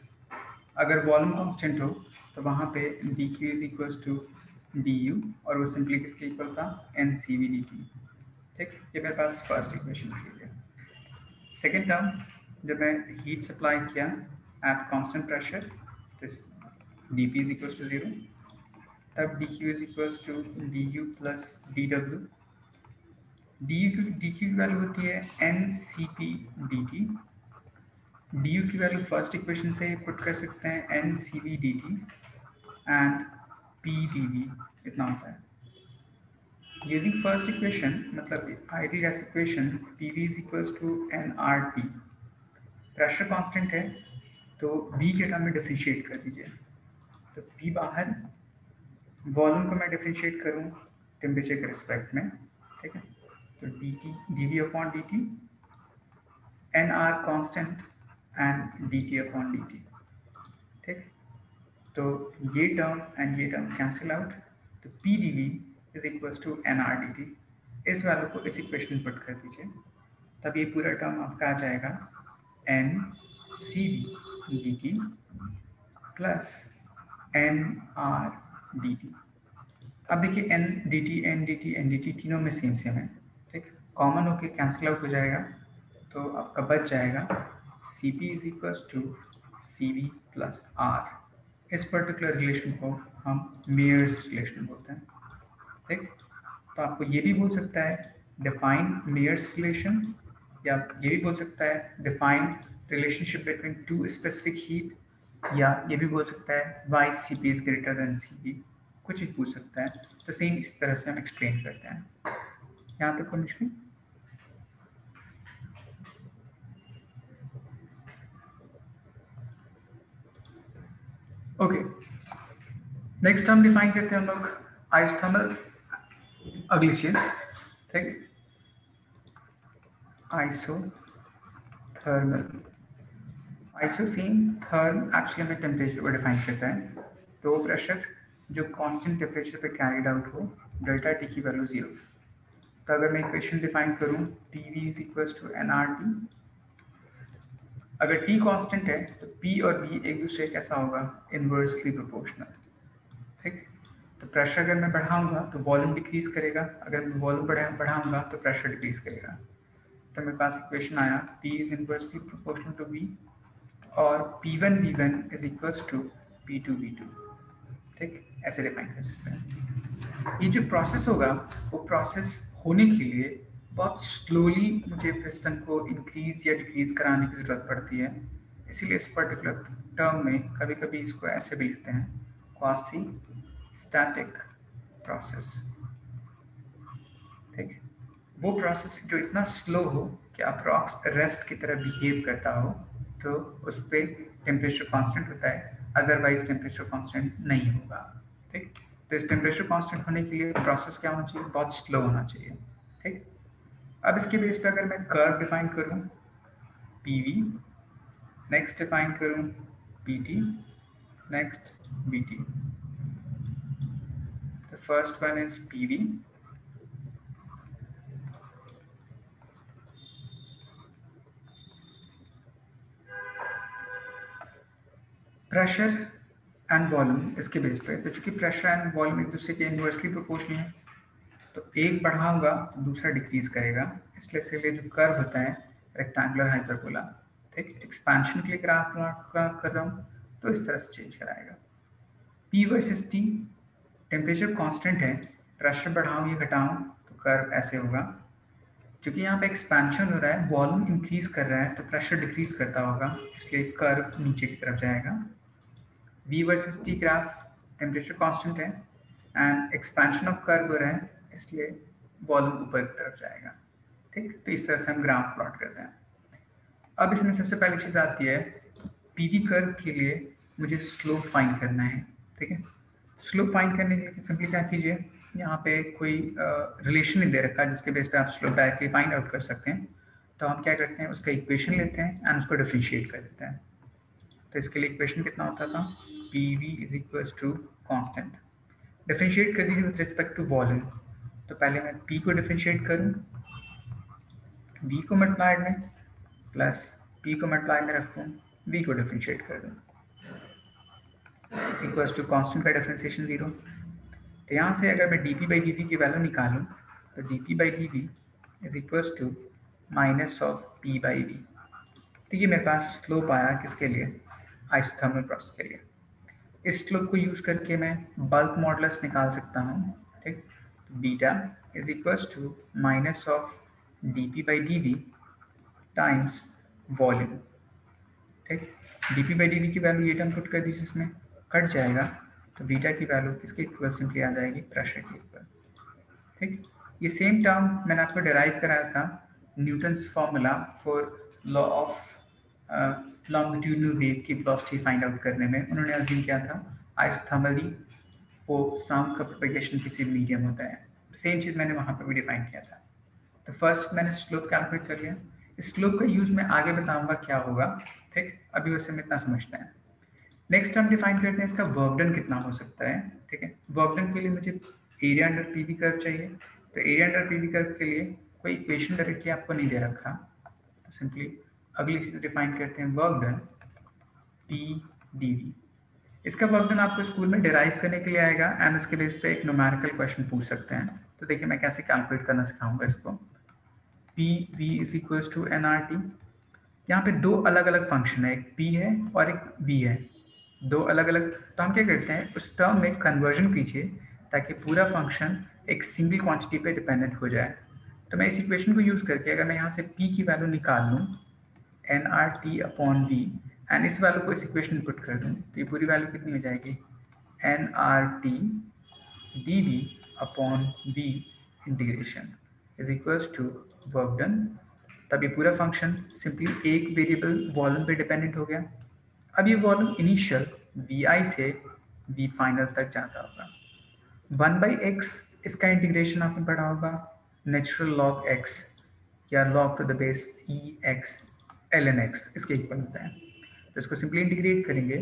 अगर वॉल्यूम कांस्टेंट हो तो वहाँ पे D Q is equals to D U, और वो सिंपली किसके इक्वल था, N C V D T. ठीक, ये मेरे पास फर्स्ट इक्वेशन थी। सेकेंड टर्म, जब मैं हीट सप्लाई किया at constant pressure, D P is equals to zero, तब D Q is equals to D U plus D W. D Q की वैल्यू होती है N C P D T. D U की value first equation से put कर सकते हैं N C V D T and P D V, इतना होता है। यूजिंग फर्स्ट इक्वेशन, मतलब ideal gas equation, P V is equals to N R T. Pressure constant है तो वी के टर्म में डिफरेंशिएट कर दीजिए। तो पी बाहर, वॉल्यूम को मैं डिफरेंशिएट करूँ टेम्परेचर के रिस्पेक्ट में, ठीक है। तो D T D V upon D T, N R constant and D T upon D T, ठीक। तो ये टर्म एंड ये टर्म कैंसिल आउट, तो P D V is equals to N R D T. इस value को इस equation में put कर दीजिए, तब ये पूरा टर्म आपका आ जाएगा N C V D T plus N R D T. अब देखिए N D T N D T N D T तीनों में सेम सेम है, ठीक। कॉमन होके कैंसिल आउट हो जाएगा, तो आपका बच जाएगा C P is equals to C V plus R. इस पर्टिकुलर रिलेशन को हम मेयर्स रिलेशन बोलते हैं, ठीक। तो आपको ये भी बोल सकता है डिफाइन मेयर्स रिलेशन, या ये भी बोल सकता है define relationship between two specific heat, या ये भी बोल सकता है why C P is greater than C P, कुछ भी पूछ सकता है। तो सेम इस तरह से हम एक्सप्लेन करते हैं। यहाँ तक कोई मुश्किल? ओके, नेक्स्ट हम डिफाइन करते हैं हम लोग आइसोथर्मल, अगली चीज, ठीक। Isothermal, iso same, therm actually हमें टेम्परेचर को डिफाइन करता है। तो प्रेशर जो कांस्टेंट टेम्परेचर पे कैरिड आउट हो, डेल्टा टी की वैल्यू जीरो। तो अगर मैं इक्वेशन डिफाइन करूं P V is equals to N R T, अगर टी कांस्टेंट है तो पी और वी एक दूसरे कैसा होगा, इनवर्सली प्रोपोर्शनल, ठीक। तो प्रेशर अगर मैं बढ़ाऊंगा तो वॉल्यूम डिक्रीज करेगा, अगर मैं वॉल्यूम बढ़ाऊंगा तो प्रेशर डिक्रीज करेगा। तो मेरे पास इक्वेशन आया P is inversely proportional to V, और P1 V1 is equals to P2 V2, ठीक। ऐसे डिफाइन कर सकते हैं। ये जो प्रोसेस होगा, वो प्रोसेस होने के लिए बहुत स्लोली मुझे पिस्टन को इंक्रीज या डिक्रीज कराने की ज़रूरत पड़ती है। इसीलिए इस पर्टिकुलर टर्म में कभी कभी इसको ऐसे भी लिखते हैं, क्वासी स्टैटिक प्रोसेस, ठीक। वो प्रोसेस जो इतना स्लो हो कि अप्रॉक्स रेस्ट की तरह बिहेव करता हो, तो उस पर टेम्परेचर कांस्टेंट होता है, अदरवाइज टेम्परेचर कांस्टेंट नहीं होगा, ठीक। तो इस टेम्परेचर कांस्टेंट होने के लिए प्रोसेस क्या होना चाहिए, बहुत स्लो होना चाहिए, ठीक। अब इसके बेस पे अगर मैं कर्व डिफाइन करूं पी वी, नेक्स्ट डिफाइन करूं P T, next B T. The first one is P V, pressure and volume इसके बेस पे। तो चूंकि प्रेशर एंड वॉल्यूम एक दूसरे के इनवर्सली प्रोपोर्शनल है, तो एक बढ़ाऊंगा तो दूसरा डिक्रीज करेगा, इसलिए इसलिए जो कर्व होता है रेक्टेंगुलर हाइपरबोला, ठीक। एक्सपेंशन के लिए ग्राफ प्लॉट कर रहा हूँ तो इस तरह से चेंज कराएगा। P versus T, temperature constant है, प्रेशर बढ़ाऊँ या घटाऊँ तो कर्व ऐसे होगा। क्योंकि यहाँ पे एक्सपेंशन हो रहा है, वॉल्यूम इंक्रीज कर रहा है, तो प्रेशर डिक्रीज करता होगा, इसलिए कर्व नीचे की तरफ जाएगा। V versus T graph, temperature constant है एंड एक्सपेंशन ऑफ कर्व हो रहा है, इसलिए वॉल्यूम ऊपर की तरफ जाएगा, ठीक। तो इस तरह से हम ग्राफ प्लॉट करते हैं। अब इसमें सबसे पहली चीज़ आती है, पीवी कर्व के लिए मुझे स्लोप फाइंड करना है, ठीक है। स्लोप फाइंड करने के लिए सिंपली क्या कीजिए, यहाँ पे कोई रिलेशन नहीं दे रखा है जिसके बेस पे आप स्लोप डायरेक्टली फाइंड आउट कर सकते हैं। तो हम क्या करते हैं, उसका इक्वेशन लेते हैं एंड उसको डिफरेंशिएट कर देते हैं। तो इसके लिए इक्वेशन कितना होता था, P V is equals to constant, differentiate कर दीजिए विथ रिस्पेक्ट टू वॉल्यूम। तो पहले मैं पी को डिफरेंशिएट करूँ v को मल्टीप्लाइड में प्लस p को मल्टीप्लाई में रखूँ, v को डिफरेंशिएट कर दूँ, इज इक्वल्स टू कॉन्स्टेंट का डिफरेंशिएशन 0। तो यहाँ से अगर मैं dp बाई dv की वैल्यू निकालूँ तो dp by dv is equals to minus of p by v। तो ये मेरे पास स्लोप आया किसके लिए, आइसोथर्मल प्रोसेस के लिए। इस स्लोप को यूज करके मैं बल्क मॉडुलस निकाल सकता हूँ, ठीक। Beta is equals to minus of dp by dv times volume, ठीक। dp बाई dv की वैल्यू ये टर्म पुट कर दीजिए, इसमें कट जाएगा तो बीटा की वैल्यू किसके इक्वल सिंपली आ जाएगी, प्रेशर के इक्वल, ठीक। ये सेम टर्म मैंने आपको डिराइव कराया था Newton's formula for law of longitudinal wave की वेलोसिटी फाइंड आउट करने में। उन्होंने अज्यूम किया था आइसोथर्मली वो साउंड का प्रोपेगेशन किसी मीडियम होता है, सेम चीज़ मैंने वहाँ पर भी डिफाइन किया था। तो फर्स्ट मैंने स्लोप कैलकुलेट कर लिया, इस स्लोप का यूज मैं आगे बताऊंगा क्या होगा, ठीक। अभी वैसे में इतना समझते हैं। नेक्स्ट हम डिफाइन करते हैं इसका वर्क डन कितना हो सकता है, ठीक है। वर्क डन के लिए मुझे एरिया अंडर पीवी कर्व चाहिए, तो एरिया अंडर पीवी कर्व के लिए कोई इक्वेशन डायरेक्टली आपको नहीं दे रखा, तो सिंपली अगली चीज डिफाइन करते हैं वर्क डन पी डीवी। इसका वर्क डन आपको स्कूल में डिराइव करने के लिए आएगा एंड इसके बेस पे एक न्यूमेरिकल क्वेश्चन पूछ सकते हैं। तो देखिए मैं कैसे कैलकुलेट करना सिखाऊंगा इसको। P V is equals to N R T. यहाँ पे दो अलग अलग फंक्शन है, एक पी है और एक वी है, दो अलग अलग। तो हम क्या करते हैं उस टर्म में कन्वर्जन कीजिए ताकि पूरा फंक्शन एक सिंगल क्वांटिटी पे डिपेंडेंट हो जाए। तो मैं इस इक्वेशन को यूज़ करके अगर मैं यहाँ से p की वैल्यू निकाल लूँ N R T upon V and इस वैल्यू को इस इक्वेशन में पुट कर दूँ तो ये पूरी वैल्यू कितनी हो जाएगी, N R T D V upon V integration is equals to work done. तब ये पूरा फंक्शन सिंपली एक वेरिएबल वॉल्यूम पे डिपेंडेंट हो गया। अब ये वॉल्यूम इनिशियल वी आई से वी फाइनल तक जाता होगा। 1/x इसका इंटीग्रेशन आपने पढ़ा होगा नेचुरल लॉग x या log to the base e x ln x इसके इक्वल होता है। तो इसको सिंपली इंटीग्रेट करेंगे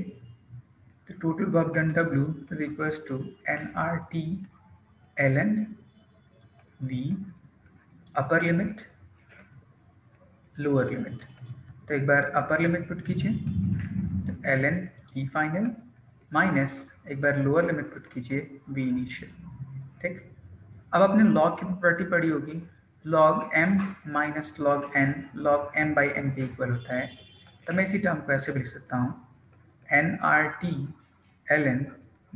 तो total work done w is equals to N R T ln v upper limit lower limit. तो एक बार अपर लिमिट पुट कीजिए तो ln v फाइनल माइनस एक बार लोअर लिमिट पुट कीजिए v इनिशियल, ठीक। अब आपने लॉग की प्रॉपर्टी पढ़ी होगी, log m minus log n log m by n के इक्वल होता है। तो मैं इसी टर्म को ऐसे भी लिख सकता हूँ N R T ln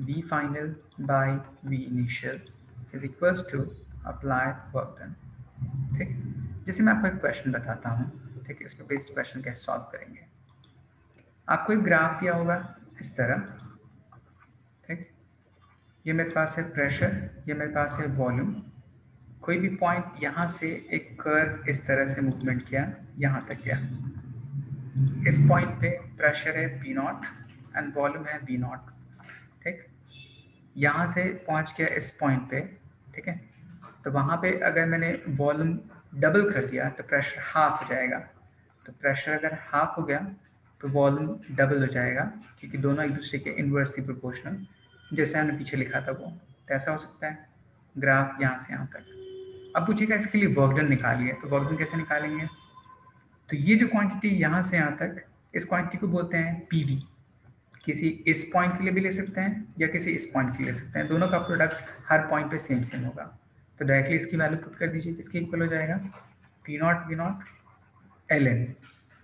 v final by v initial is equals to apply work done, ठीक। जैसे मैं आपको एक क्वेश्चन बताता हूँ, ठीक है, इस पर बेस्ड क्वेश्चन कैसे सॉल्व करेंगे। आपको एक ग्राफ दिया होगा इस तरह, ठीक। ये मेरे पास है प्रेशर, ये मेरे पास है वॉल्यूम। कोई भी पॉइंट यहाँ से एक कर्व इस तरह से मूवमेंट किया यहाँ तक गया। इस पॉइंट पे प्रेशर है पी नॉट एंड वॉल्यूम है वी नॉट, ठीक। यहाँ से पहुँच गया इस पॉइंट पे, ठीक है। तो वहाँ पे अगर मैंने वॉल्यूम डबल कर दिया तो प्रेशर हाफ हो जाएगा। तो प्रेशर अगर हाफ हो गया तो वॉल्यूम डबल हो जाएगा क्योंकि दोनों एक दूसरे के इन्वर्सली प्रोपोर्शनल, जैसे हमने पीछे लिखा था वो। तो ऐसा हो सकता है ग्राफ यहाँ से यहाँ तक। अब पूछिएगा इसके लिए वर्क डन निकालिए, तो वर्क डन कैसे निकालेंगे। तो ये जो क्वांटिटी यहाँ से यहाँ तक, इस क्वांटिटी को बोलते हैं पीवी। किसी इस पॉइंट के लिए भी ले सकते हैं या किसी इस पॉइंट के लिए ले सकते हैं, दोनों का प्रोडक्ट हर पॉइंट पे सेम सेम होगा। तो डायरेक्टली इसकी वैल्यू पुट कर दीजिए, किसके इक्वल हो जाएगा, P not V not L N.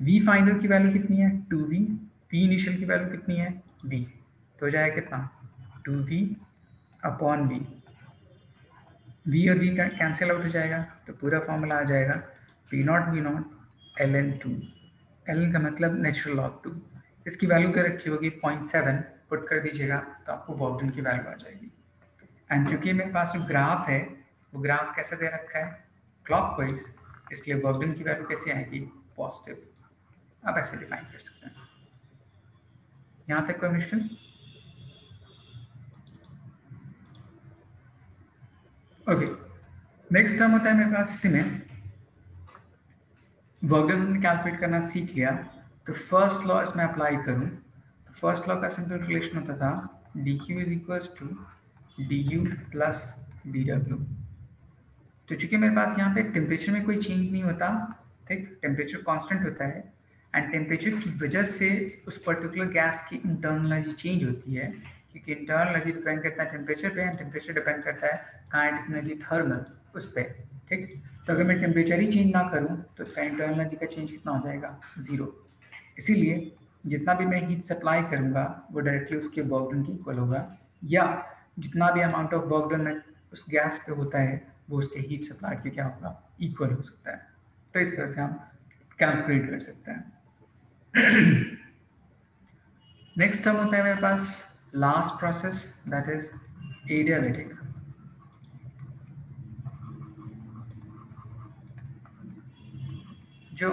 V final की वैल्यू कितनी है 2v, वी इनिशियल की वैल्यू कितनी है v, तो हो जाएगा कितना 2v अपॉन v। v और v का कैंसिल आउट हो जाएगा तो पूरा फॉर्मूला आ जाएगा P not V not L N two. L N का मतलब नेचुरल लॉग 2। इसकी वैल्यू क्या रखी होगी 0.7, पुट कर दीजिएगा तो आपको वर्क डन की वैल्यू आ जाएगी। एंड चूंकि मेरे पास जो ग्राफ है वो ग्राफ कैसा दे रखा है क्लॉकवाइज, इसलिए वर्क डन की वैल्यू कैसे आएगी पॉजिटिव। आप ऐसे डिफाइन कर सकते हैं। यहाँ तक कोई मुश्किल। ओके, नेक्स्ट टर्म होता है मेरे पास इसी में वर्क डन कैलकुलेट करना सीख लिया तो फर्स्ट लॉ इसमें अप्लाई करूँ। फर्स्ट लॉ का सिंपल रिलेशन होता था D Q is equals to D U plus D W. तो चूंकि मेरे पास यहाँ पे टेम्परेचर में कोई चेंज नहीं होता ठीक, टेम्परेचर कांस्टेंट होता है एंड टेम्परेचर की वजह से उस पर्टिकुलर गैस की इंटरनल एनर्जी चेंज होती है, क्योंकि इंटरनल एनर्जी डिपेंड करता है टेम्परेचर पे एंड टेम्परेचर डिपेंड करता है काइनेटिक एनर्जी थर्मल उस पर। ठीक, तो अगर मैं टेम्परेचर ही चेंज ना करूँ तो उसका इंटरनल एनर्जी का चेंज कितना हो जाएगा, 0। इसीलिए जितना भी मैं हीट सप्लाई करूँगा वो डायरेक्टली उसके वर्क डन की इक्वल होगा, या जितना भी अमाउंट ऑफ वर्क डन उस गैस पे होता है वो उसके हीट सप्लाई के क्या होगा, इक्वल हो सकता है। तो इस तरह से हम कैलकुलेट कर सकते हैं। नेक्स्ट टर्म होता है मेरे पास last process, that is adiabatic. जो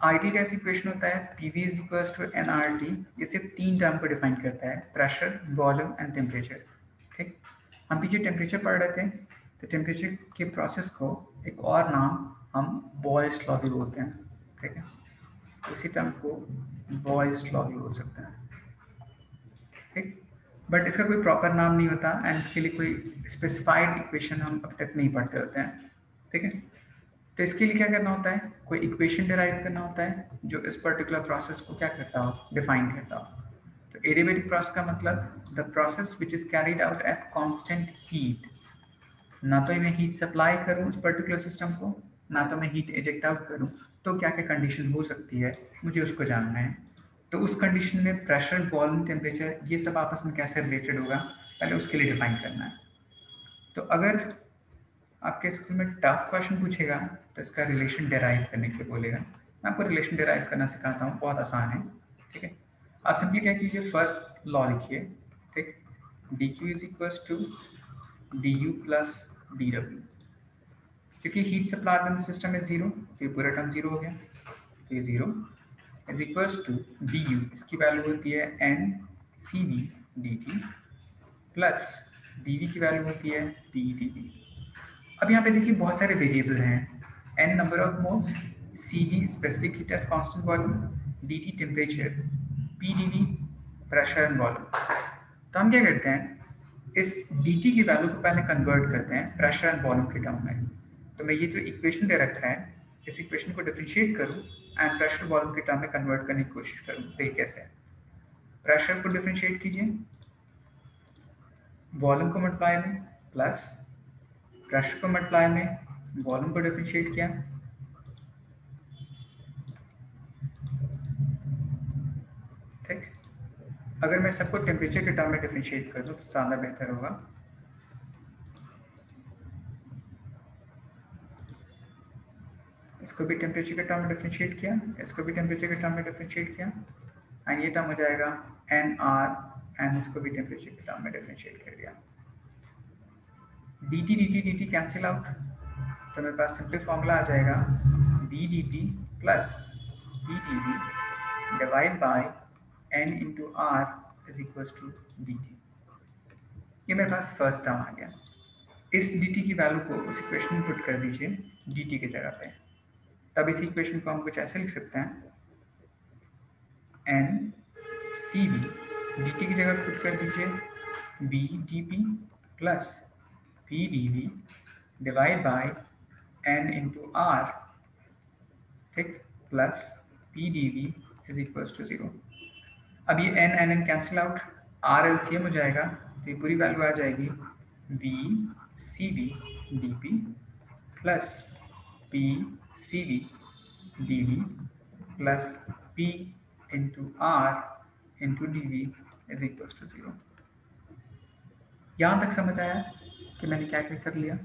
आइडियल गैस इक्वेशन होता है PV is equals to nRT, ये सिर्फ 3 टर्म को डिफाइन करता है, प्रेशर, वॉल्यूम एंड टेम्परेचर। ठीक, हम पीछे टेम्परेचर पढ़ रहे थे, तो टेम्परेचर के प्रोसेस को एक और नाम हम बॉयल्स लॉ भी बोलते हैं। ठीक है, उसी टर्म को बॉयल्स लॉ भी बोल सकते हैं। ठीक, बट इसका कोई प्रॉपर नाम नहीं होता एंड इसके लिए कोई स्पेसिफाइड इक्वेशन हम अब तक नहीं पढ़ते होते हैं। ठीक है, तो इसके लिए क्या करना होता है, कोई इक्वेशन डिराइव करना होता है जो इस पर्टिकुलर प्रोसेस को क्या करता हो, डिफाइन करता हो। तो एडियाबैटिक प्रोसेस का मतलब the process which is carried out at constant heat. ना तो मैं हीट सप्लाई करूं उस पर्टिकुलर सिस्टम को, ना तो मैं हीट इजेक्ट आउट करूं, तो क्या क्या कंडीशन हो सकती है मुझे उसको जानना है। तो उस कंडीशन में प्रेशर, वॉल्यूम, टेम्परेचर ये सब आपस में कैसे रिलेटेड होगा, पहले उसके लिए डिफाइन करना है। तो अगर आपके स्कूल में टफ क्वेश्चन पूछेगा तो इसका रिलेशन डिराइव करने के लिए बोलेगा। मैं आपको रिलेशन डिराइव करना सिखाता हूँ, बहुत आसान है। ठीक है, आप सिंपली क्या कीजिए, फर्स्ट लॉ लिखिए। ठीक, D Q is equals to D U plus D W. क्योंकि हीट सप्लाई में सिस्टम है 0, तो ये पूरा टर्म 0 हो गया। तो ये 0 is equals to D U, इसकी वैल्यू होती है N C V D T, plus D V की वैल्यू होती है डी डी वी। अब यहाँ पे देखिए बहुत सारे वेरिएबल हैं, n number of moles, Cv specific heat at constant volume, dt temperature, Pdv pressure and volume. तो हम क्या करते हैं, इस dt की वैल्यू को पहले कन्वर्ट करते हैं प्रेशर एंड वॉल्यूम के टर्म में। तो मैं ये जो इक्वेशन दे रखा है, इस इक्वेशन को डिफरेंशिएट करूँ एंड प्रेशर वॉल्यूम के टर्म में कन्वर्ट करने की कोशिश करूँ। तो ये कैसे है, प्रेशर को डिफरेंशिएट कीजिए, वॉल्यूम को मल्टीप्लाई में, प्लस प्रेशर को मल्टीप्लाई में, वॉल्यूम को डिफरेंशिएट किया, ठीक। अगर मैं सबको टेम्परेचर के टर्म में डिफरेंशिएट कर दूं तो ज़्यादा बेहतर होगा। इसको भी टेम्परेचर के टर्म में डिफरेंशिएट किया, इसको भी टेम्परेचर के टर्म में डिफरेंशिएट किया, एंड ये टर्म हो जाएगा एन आर, एंड इसको भी टेम्परेचर के टर्म में डिफरेंशिएट कर दिया। डी टी कैंसिल आउट, तो मेरे पास सिंपली फॉर्मूला आ जाएगा D D T plus B D V divide by N into R is equal to D T. ये मेरे पास फर्स्ट टर्म आ गया। इस डी टी की वैल्यू को उस इक्वेशन में पुट कर दीजिए डी टी की जगह पे। तब इस इक्वेशन को हम कुछ ऐसे लिख सकते हैं, N C V D T की जगह पुट कर दीजिए V D P plus P D V divide by N into R, ठीक, plus P D V is equal to 0। अब ये N N N cancel out, R L C M हो जाएगा, तो ये पूरी वैल्यू आ जाएगी V C V D P plus P C V D V plus P into R into D V is equal to 0। यहाँ तक समझ आया कि मैंने क्या क्या कर लिया?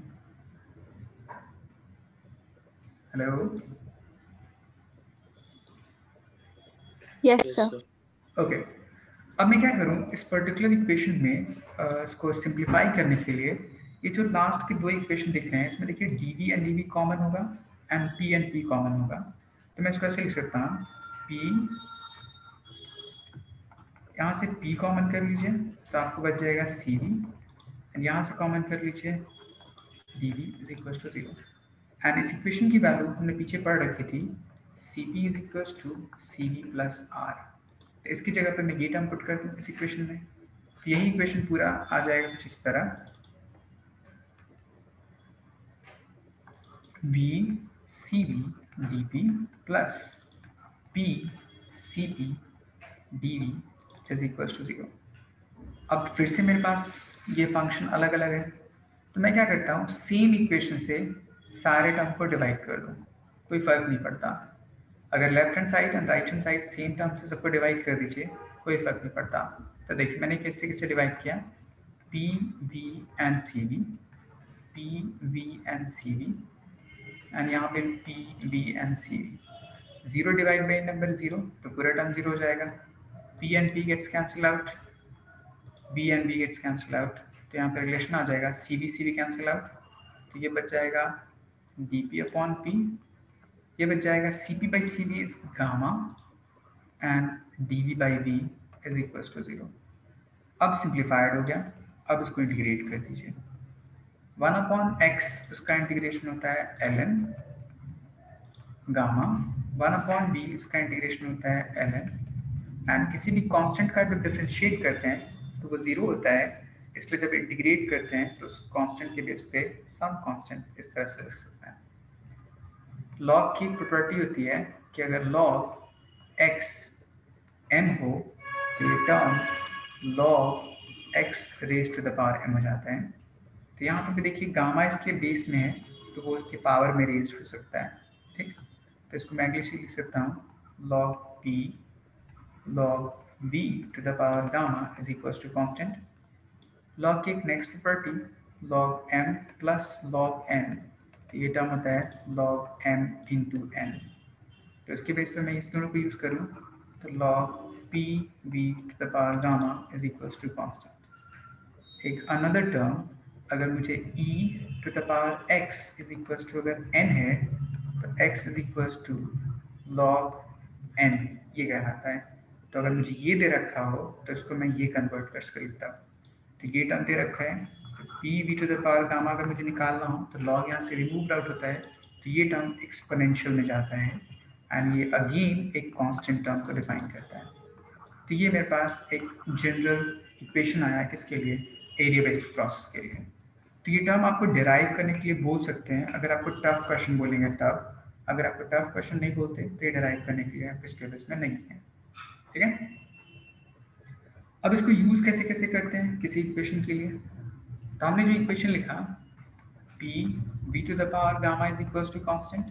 Hello, Yes, sir. ओके। अब मैं क्या करूँ, इस पर्टिकुलर इक्वेशन में इसको सिंप्लीफाई करने के लिए ये जो लास्ट के दो इक्वेशन दिख रहे हैं इसमें देखिए D V and D V common होगा एंड पी कॉमन होगा। तो मैं इसको ऐसे लिख सकता हूँ, पी, यहाँ से p कॉमन कर लीजिए तो आपको बच जाएगा सी वी, एंड यहाँ से कॉमन कर लीजिए D V is equal to 0। And इस इक्वेशन की वैल्यू हमने पीछे पढ़ रखी थी, C P is equal to C V plus R. तो इसकी जगह पे मैं ये टर्म पुट कर दूँ इस इक्वेशन में, तो यही इक्वेशन पूरा आ जाएगा कुछ इस तरह, V C V dp plus p cp dv is equal to 0। अब फिर से मेरे पास ये फंक्शन अलग अलग है, तो मैं क्या करता हूँ, सेम इक्वेशन से सारे टर्म को डिवाइड कर दूँ, कोई फर्क नहीं पड़ता। अगर left hand side and right hand side same term से सबको डिवाइड कर दीजिए, कोई फर्क नहीं पड़ता। तो देखिए मैंने किससे किससे डिवाइड किया, P V and C V, P V and C V, and यहाँ पे P V and C V. 0 divide by number 0, तो पूरा टर्म 0 हो जाएगा। P and P gets cancel out, B and B gets cancel out, तो यहाँ पे relation आ जाएगा सी वी कैंसिल आउट, तो ये बच जाएगा डी पी अपॉन पी, ये बच जाएगा C P by C V is gamma and D V by V is equal to 0। अब सिंप्लीफाइड हो गया, अब इसको इंटीग्रेट कर दीजिए। 1 अपॉन एक्स उसका इंटीग्रेशन होता है L N gamma, 1 upon B उसका इंटीग्रेशन होता है एल एन, एंड किसी भी कांस्टेंट का जब डिफरेंशिएट करते हैं तो वो 0 होता है, इसलिए जब इंटीग्रेट करते हैं तो उस कांस्टेंट के बेस पे सम कांस्टेंट इस तरह से लिख सकते हैं। लॉग की प्रॉपर्टी होती है कि अगर लॉग एक्स एम हो तो ये term log X raise to the power M हो जाता है। तो यहाँ पर भी देखिए गामा इसके बेस में है, तो वो इसके पावर में रेज हो सकता है, ठीक। तो इसको मैं इंग्लिश लिख सकता हूँ log p log v to the power gamma is equals to constant। log की एक next property log m plus log n, तो ये टर्म होता है log m इंटू n। तो इसके बेस पे मैं इस दोनों को यूज करूँ तो log p v to the power gamma is equals to constant। एक अनदर टर्म, अगर मुझे e to the power x is equals to अगर n है तो x is equals to log n, ये कहलाता है। तो अगर मुझे ये दे रखा हो तो इसको मैं ये कन्वर्ट कर सकता हूँ, तो ये टर्म दे रखा है, तो p v to the power gamma अगर मुझे निकालना हो तो log यहाँ से रिमूव आउट होता है, तो ये टर्म एक्सपोनेंशियल में जाता है, एंड ये अगेन एक कांस्टेंट टर्म को डिफाइन करता है। तो ये मेरे पास एक जनरल इक्वेशन आया किसके लिए, एडियाबैटिक प्रोसेस के लिए। तो ये टर्म आपको डिराइव करने के लिए बोल सकते हैं अगर आपको टफ क्वेश्चन बोलेंगे तब, अगर आपको टफ क्वेश्चन नहीं बोलते तो ये डिराइव करने के लिए आपके सिलेबस में नहीं है, ठीक है। अब इसको यूज कैसे कैसे करते हैं किसी इक्वेशन के लिए, तो हमने जो इक्वेशन लिखा p v to the power gamma is equal to constant,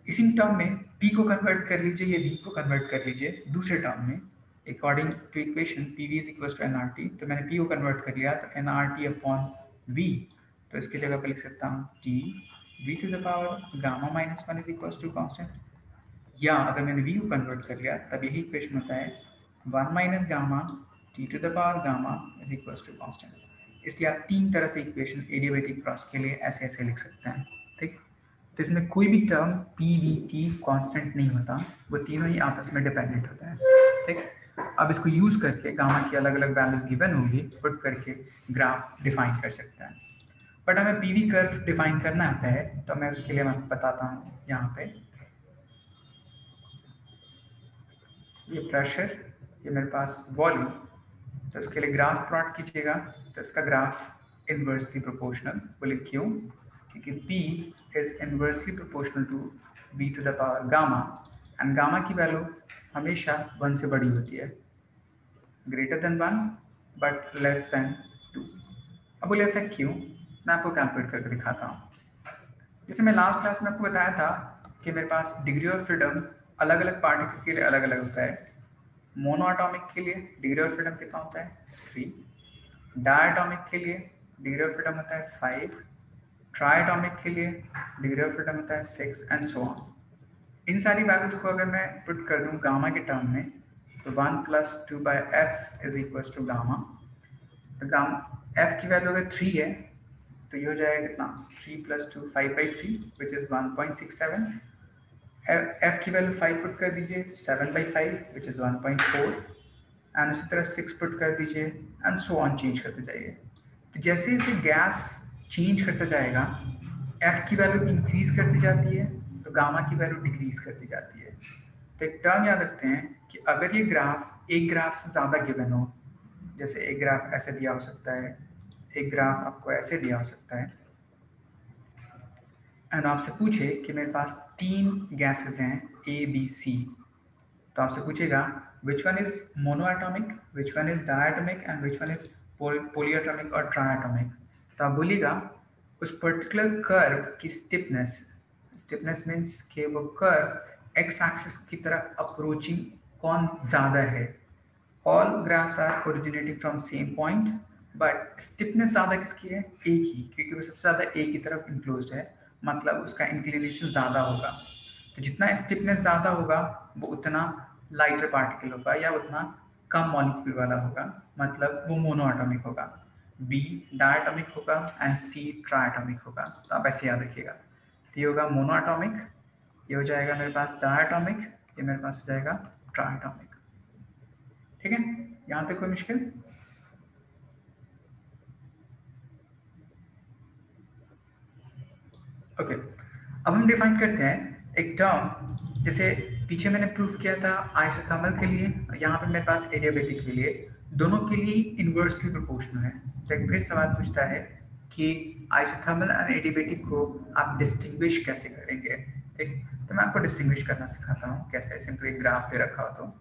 इसी टर्म में p को कन्वर्ट कर लीजिए या v को कन्वर्ट कर लीजिए दूसरे टर्म में according to equation pv is equal to nRT। तो मैंने p को कन्वर्ट कर लिया तो nRT अपॉन v, तो इसकी जगह पर लिख सकता हूँ t v to the power gamma minus 1 is equal to constant, या अगर मैंने v को कन्वर्ट कर लिया तब यही इक्वेशन होता है 1 minus gamma t to the power gamma is equal to constant. इसलिए आप तीन तरह से इक्वेशन एडियाबैटिक प्रोसेस के लिए ऐसे ऐसे लिख सकते हैं, ठीक। तो इसमें कोई भी term p v t constant नहीं होता, वो तीनों ही आपस में डिपेंडेंट होता है, ठीक। अब इसको यूज करके गामा की अलग अलग वैल्यूज गिवन होंगी, पुट करके ग्राफ डिफाइन कर सकते हैं। बट हमें पीवी कर्व डिफाइन करना आता है, तो मैं उसके लिए मैं बताता हूँ। यहाँ पे ये प्रेशर, ये मेरे पास वॉल्यूम, तो इसके लिए ग्राफ प्लॉट कीजिएगा, तो इसका ग्राफ इनवर्सली प्रोपोर्शनल। बोले क्यों, क्योंकि P is inversely proportional to V to the power gamma, and gamma की वैल्यू हमेशा 1 से बड़ी होती है, greater than 1 but less than 2। अब बोले ऐसा क्यों, मैं आपको कैलकुलेट करके दिखाता हूँ। जैसे मैं लास्ट क्लास में आपको बताया था कि मेरे पास डिग्री ऑफ फ्रीडम अलग अलग पार्टिकल के लिए अलग अलग होता है। मोनोएटॉमिक के लिए डिग्री ऑफ फ्रीडम कितना होता है 3, डायटॉमिक के लिए डिग्री ऑफ फ्रीडम होता है 5, ट्राइटॉमिक के लिए डिग्री ऑफ फ्रीडम होता है 6 एंड सो ऑन। इन सारी वैल्यूज को अगर मैं पुट कर दूं गामा के टर्म में, तो 1 + 2/f is equal to gamma. तो गामा f की वैल्यू अगर 3 है तो ये हो जाएगा कितना, 3 + 2 5/3 विच इज 1.67। f की वैल्यू 5 पुट कर दीजिए, 7/5 विच इज 1.4, एंड उसी तरह 6 पुट कर दीजिए, एंड सो ऑन चेंज करते जाइए। तो जैसे जैसे गैस चेंज करता जाएगा f की वैल्यू इंक्रीज करती जाती है, तो गामा की वैल्यू डिक्रीज करती जाती है। तो एक टर्म याद रखते हैं कि अगर ये ग्राफ एक ग्राफ से ज़्यादा गिवन हो, जैसे एक ग्राफ ऐसे दिया हो सकता है, एक ग्राफ आपको ऐसे दिया हो सकता है, एंड आपसे पूछे कि मेरे पास 3 गैसेस हैं ए बी सी, तो आपसे पूछेगा which one is monoatomic, which one is diatomic and which one is polyatomic और ट्राइएटॉमिक। तो आप बोलिएगा उस पर्टिकुलर कर्व की स्टिफनेस, स्टिफनेस मीन्स कि वो कर्व एक्स एक्सिस की तरफ अप्रोचिंग कौन ज़्यादा है। All graphs are originating from same point, but stiffness ज़्यादा किसकी है, ए की, क्योंकि वो सबसे ज़्यादा ए की तरफ इंक्लोज्ड है, मतलब उसका इंक्लिनेशन ज़्यादा होगा। तो जितना स्टिफनेस ज़्यादा होगा वो उतना लाइटर पार्टिकल होगा या उतना कम मॉलिक्यूल वाला होगा, मतलब वो मोनोएटॉमिक होगा। बी डायटॉमिक होगा एंड सी ट्राइएटॉमिक होगा। तो आप ऐसे याद रखिएगा। तो ये होगा मोनोएटॉमिक, ये हो जाएगा मेरे पास डायटॉमिक, ये मेरे पास हो जाएगा ट्राइएटॉमिक। ठीक है, यहाँ तक कोई मुश्किल? ओके, अब हम डिफाइन करते हैं एक टर्म, जैसे पीछे मैंने प्रूफ किया था आइसोथर्मल के लिए, यहाँ पे मेरे पास एडियाबेटिक के लिए, दोनों के लिए इन्वर्सली प्रोपोर्शनल है। तो एक फिर सवाल पूछता है कि आइसोथर्मल एंड एडियाबेटिक को आप डिस्टिंग्विश कैसे करेंगे। ठीक, तो मैं आपको डिस्टिंग्विश करना सिखाता हूँ कैसे, सिंपली ग्राफ पे रखा हो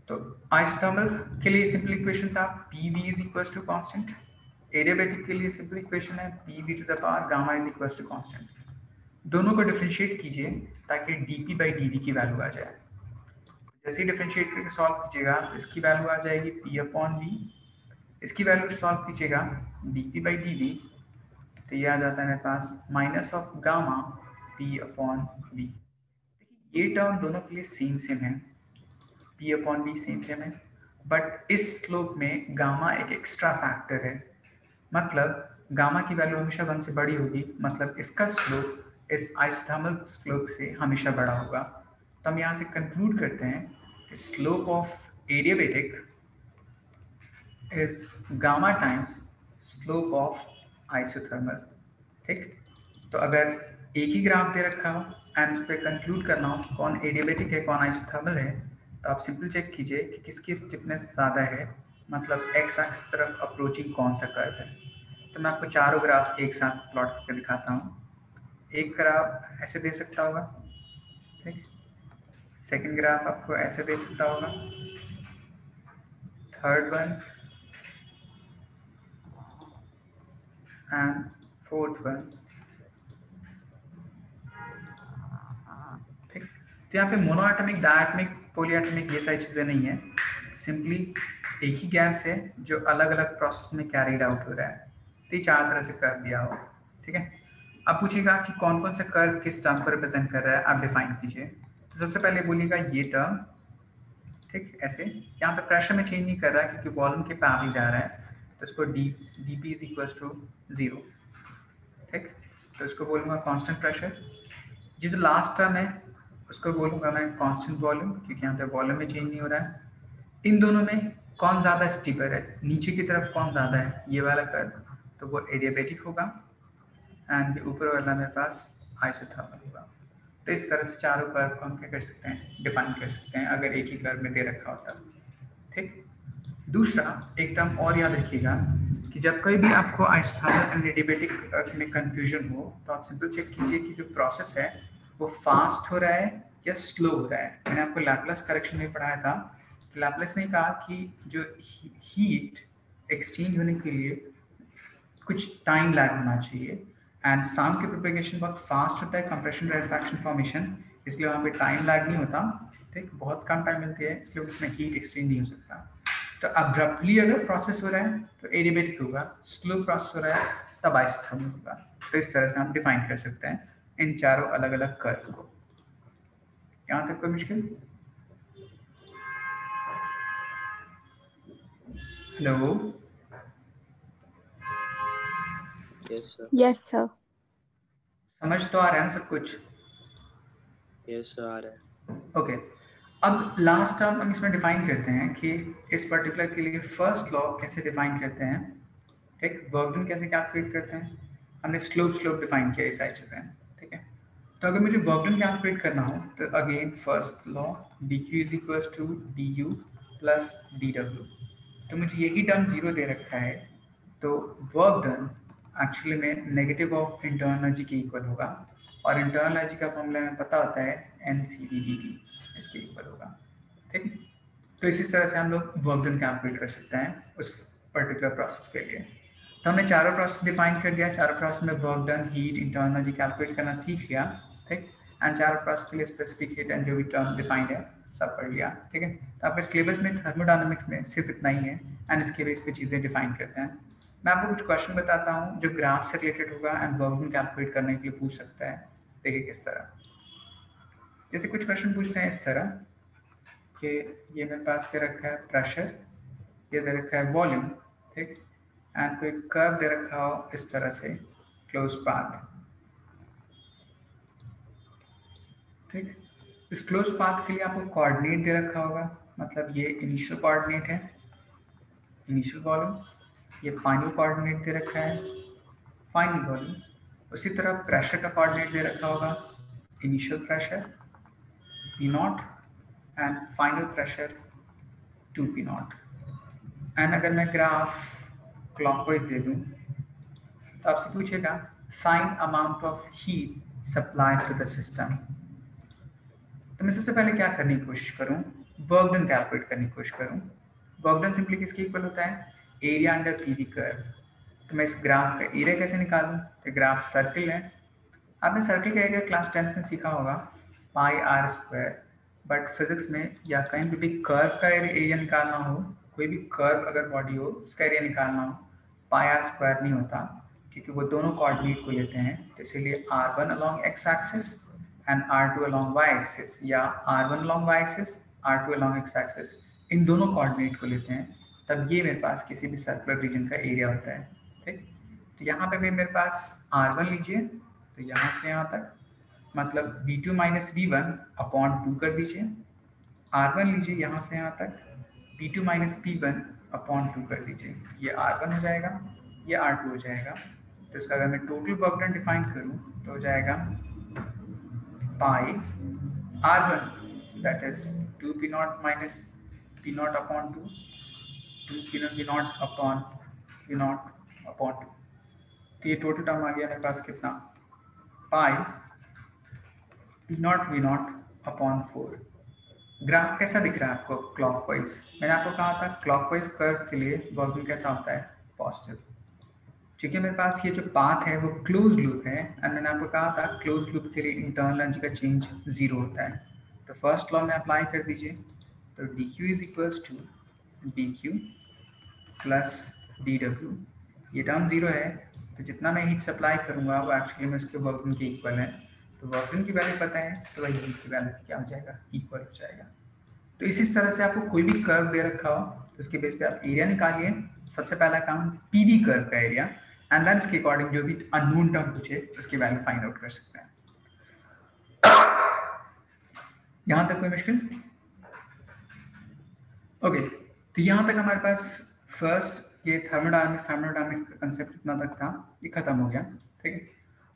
तो आइसोथर्मल के लिए सिंपल इक्वेशन था PV is equal to constant, adiabatic के लिए सिंपल इक्वेशन है PV to the power gamma is equal to constant. दोनों को डिफरेंशिएट कीजिए ताकि dP बाई dV की वैल्यू आ जाए। जैसे ही डिफरेंशिएट करके सॉल्व कीजिएगा इसकी वैल्यू आ जाएगी P अपॉन V, इसकी वैल्यू सॉल्व कीजिएगा dP बाई dV, तो ये आ जाता है मेरे पास minus of gamma P upon V। ये टर्म दोनों के लिए सेम सेम है, P upon V same same है, बट इस स्लोप में गामा एक एक्स्ट्रा फैक्टर है, मतलब गामा की वैल्यू हमेशा 1 से बड़ी होगी, मतलब इसका स्लोप इस आइसोथर्मल स्लोप से हमेशा बड़ा होगा। तो हम यहाँ से कंक्लूड करते हैं कि slope of adiabatic is gamma times slope of isothermal. ठीक, तो अगर एक ही ग्राफ दे रखा हो एंड उस पर कंक्लूड करना हो कि कौन एडियाबेटिक है कौन आइसोथर्मल है, तो आप सिंपल चेक कीजिए कि किसकी स्टिफनेस ज़्यादा है, मतलब एक्स एक्सिस तरफ अप्रोचिंग कौन सा कर्व है। तो मैं आपको चारों ग्राफ एक साथ प्लॉट करके दिखाता हूँ। एक ग्राफ ऐसे दे सकता होगा, ठीक, सेकंड ग्राफ आपको ऐसे दे सकता होगा, third one and fourth one. ठीक, तो यहाँ पे मोनोएटॉमिक, डायटॉमिक, पॉलीएटॉमिक ये सारी चीज़ें नहीं है, सिंपली एक ही गैस है जो अलग अलग प्रोसेस में कैरीड आउट हो रहा है। तो ये चार तरह से कर्व दिया हो। ठीक है, अब पूछेगा कि कौन कौन सा कर्व किस टर्म को रिप्रेजेंट कर रहा है, आप डिफाइन कीजिए। तो सबसे पहले बोलिएगा ये टर्म, ठीक, ऐसे यहाँ पे प्रेशर में चेंज नहीं कर रहा है क्योंकि वॉल्यूम के पैरेलल जा रहा है, तो इसको dP इज इक्वल टू 0। ठीक, तो इसको बोलूँगा कांस्टेंट प्रेशर। ये जो लास्ट टर्म है उसको बोलूँगा मैं कांस्टेंट वॉल्यूम, क्योंकि यहाँ पे वॉल्यूम में चेंज नहीं हो रहा है। इन दोनों में कौन ज़्यादा स्टीपर है, नीचे की तरफ कौन ज़्यादा है, ये वाला कर्व, तो वो एडियाबेटिक होगा एंड ऊपर वाला मेरे पास आइसोथर्मल होगा। तो इस तरह से चारों कर्व को हम क्या कर सकते हैं, डिफाइन कर सकते हैं अगर एक ही कर्व में दे रखा होता। ठीक, दूसरा एक टर्म और याद रखिएगा कि जब कोई भी आपको आइसोथर्मल एंड एडियाबेटिक में कंफ्यूजन हो तो आप सिंपल चेक कीजिए कि जो प्रोसेस है वो फास्ट हो रहा है या स्लो हो रहा है। मैंने आपको लैप्लेस करेक्शन में पढ़ाया था, लैप्लेस ने कहा कि जो हीट एक्सचेंज होने के लिए कुछ टाइम लैग होना चाहिए, एंड साउंड की प्रोपेगेशन बहुत फास्ट होता है, कंप्रेशन रेट्रैक्शन फॉर्मेशन, इसलिए वहाँ पे टाइम लैग नहीं होता। ठीक, बहुत कम टाइम मिलती है, इसलिए उसमें हीट एक्सचेंज नहीं हो सकता। तो अब्रप्टली अगर प्रोसेस हो रहा है तो एडियाबेटिक होगा, स्लो प्रोसेस हो रहा है तब आइसोथर्मल होगा। तो इस तरह से हम डिफाइन कर सकते हैं इन चारों अलग अलग कर्व को। यहाँ तक कोई मुश्किल? Hello, Yes, sir. समझ तो आ रहा है ना सब कुछ? Yes, sir. आ रहा है। ओके, अब लास्ट टर्म हम इसमें डिफाइन करते हैं कि इस पर्टिकुलर के लिए फर्स्ट लॉ कैसे डिफाइन करते हैं। ठीक, वर्क डन कैसे कैलकुलेट करते हैं, हमने स्लोप डिफाइन किया, ये सारी चीज़ें। ठीक है, तो अगर मुझे वर्क डन कैलकुलेट करना हो तो again first law dq is equal to du plus dw। तो मुझे यही टर्म 0 दे रखा है, तो वर्क डन एक्चुअली में नेगेटिव ऑफ इंटरनल एनर्जी के इक्वल होगा, और इंटरनल एनर्जी का फॉर्मूला हमें पता होता है NCV/dt, इसके इक्वल होगा। ठीक है, तो इसी तरह से हम लोग वर्क डन कैलकुलेट कर सकते हैं उस पर्टिकुलर प्रोसेस के लिए। तो हमने चारों प्रोसेस डिफाइन कर दिया, चारों प्रोसेस में work done, heat, internal energy calculate करना सीख लिया। ठीक, एंड चारों प्रोसेस के लिए स्पेसिफिक हीट एंड जो भी टर्म डिफाइंड है सब पढ़ लिया। ठीक है, तो आपके सिलेबस में थर्मोडायनामिक्स में सिर्फ इतना ही है, एंड इसके बेस पे चीज़ें डिफाइन करते हैं। मैं आपको कुछ क्वेश्चन बताता हूँ जो ग्राफ से रिलेटेड होगा एंड वर्क डन कैलकुलेट करने के लिए पूछ सकता है। देखिए किस तरह, जैसे कुछ क्वेश्चन पूछते हैं इस तरह कि ये मेरे पास दे रखा है प्रेशर, ये दे रखा है वॉल्यूम, ठीक, एंड कोई कर्व दे रखा हो इस तरह से क्लोज पाथ। ठीक, इस क्लोज पाथ के लिए आपको कोऑर्डिनेट दे रखा होगा, मतलब ये इनिशियल कोऑर्डिनेट है, इनिशियल वॉल्यूम, ये फाइनल कोऑर्डिनेट दे रखा है, फाइनल वॉल्यूम। उसी तरह प्रेशर का कोऑर्डिनेट दे रखा होगा, initial pressure P0 and final pressure 2P0। And अगर मैं ग्राफ क्लॉकवाइज दे दूं तो आपसे पूछेगा find amount of heat supplied to the system. तो मैं सबसे पहले क्या करने की कोशिश करूं, वर्क डन कैलकुलेट करने की कोशिश करूं। वर्क डन सिंपली किसके इक्वल होता है, एरिया अंडर पीवी कर्व। तो मैं इस ग्राफ का एरिया कैसे निकालूं, तो ग्राफ सर्किल है, आपने सर्किल का एरिया क्लास 10th में सीखा होगा πr², बट फिजिक्स में या कहीं भी कर्व का एरिया निकालना हो, कोई भी कर्व अगर बॉडी हो उसका एरिया निकालना हो, πr² नहीं होता, क्योंकि वो दोनों कोऑर्डिनेट को लेते हैं। तो इसीलिए r1 along x axis and r2 along y axis, या r1 along y axis, r2 along x axis, इन दोनों कोऑर्डिनेट को लेते हैं, तब ये मेरे पास किसी भी सर्कुलर रीजन का एरिया होता है। ठीक, तो यहाँ पे भी मेरे पास r1 लीजिए, तो यहाँ से यहाँ तक मतलब V2 माइनस V1 अपॉन 2 कर दीजिए, R1 लीजिए यहाँ से यहाँ तक P2 माइनस P1 अपॉन 2 कर दीजिए, ये R1 हो जाएगा, ये R2 हो जाएगा। तो इसका अगर मैं टोटल वर्क डन डिफाइन करूँ तो हो जाएगा पाई R1 that is 2P0 minus P0 upon 2, 2P0 upon P0 upon 2। तो ये टोटल टर्म आ गया मेरे पास कितना, पाई P0 V0 अपॉन 4। ग्राफ कैसा दिख रहा है आपको क्लॉकवाइज, मैंने आपको कहा था क्लॉकवाइज कर्व के लिए वर्क डन कैसा होता है, पॉजिटिव। क्योंकि मेरे पास ये जो पाथ है वो क्लोज लूप है, एंड मैंने आपको कहा था क्लोज लूप के लिए इंटरनल एनर्जी का चेंज 0 होता है। तो फर्स्ट लॉ में अप्लाई कर दीजिए, तो dq is equals to dq plus dw, ये टर्म 0 है, तो जितना मैं हीट सप्लाई करूँगा वो एक्चुअली में उसके वर्क डन के इक्वल है। तो वर्क डन की वैल्यू पता है तो वही हीट की वैल्यू क्या हो जाएगा, इक्वल हो जाएगा। तो इसी तरह से आपको कोई भी कर्व दे रखा हो तो उसके बेस पे आप एरिया निकालिए, सबसे पहला काम पीवी कर्व का एरिया, एंड देन उसके अकॉर्डिंग जो भी अननोन टर्म पूछे उसकी वैल्यू फाइंड आउट कर सकते हैं। यहां तक कोई मुश्किल? ओके, तो यहां तक हमारे पास फर्स्ट ये थर्मोडायनामिक का कंसेप्ट इतना तक था, ये खत्म हो गया। ठीक है,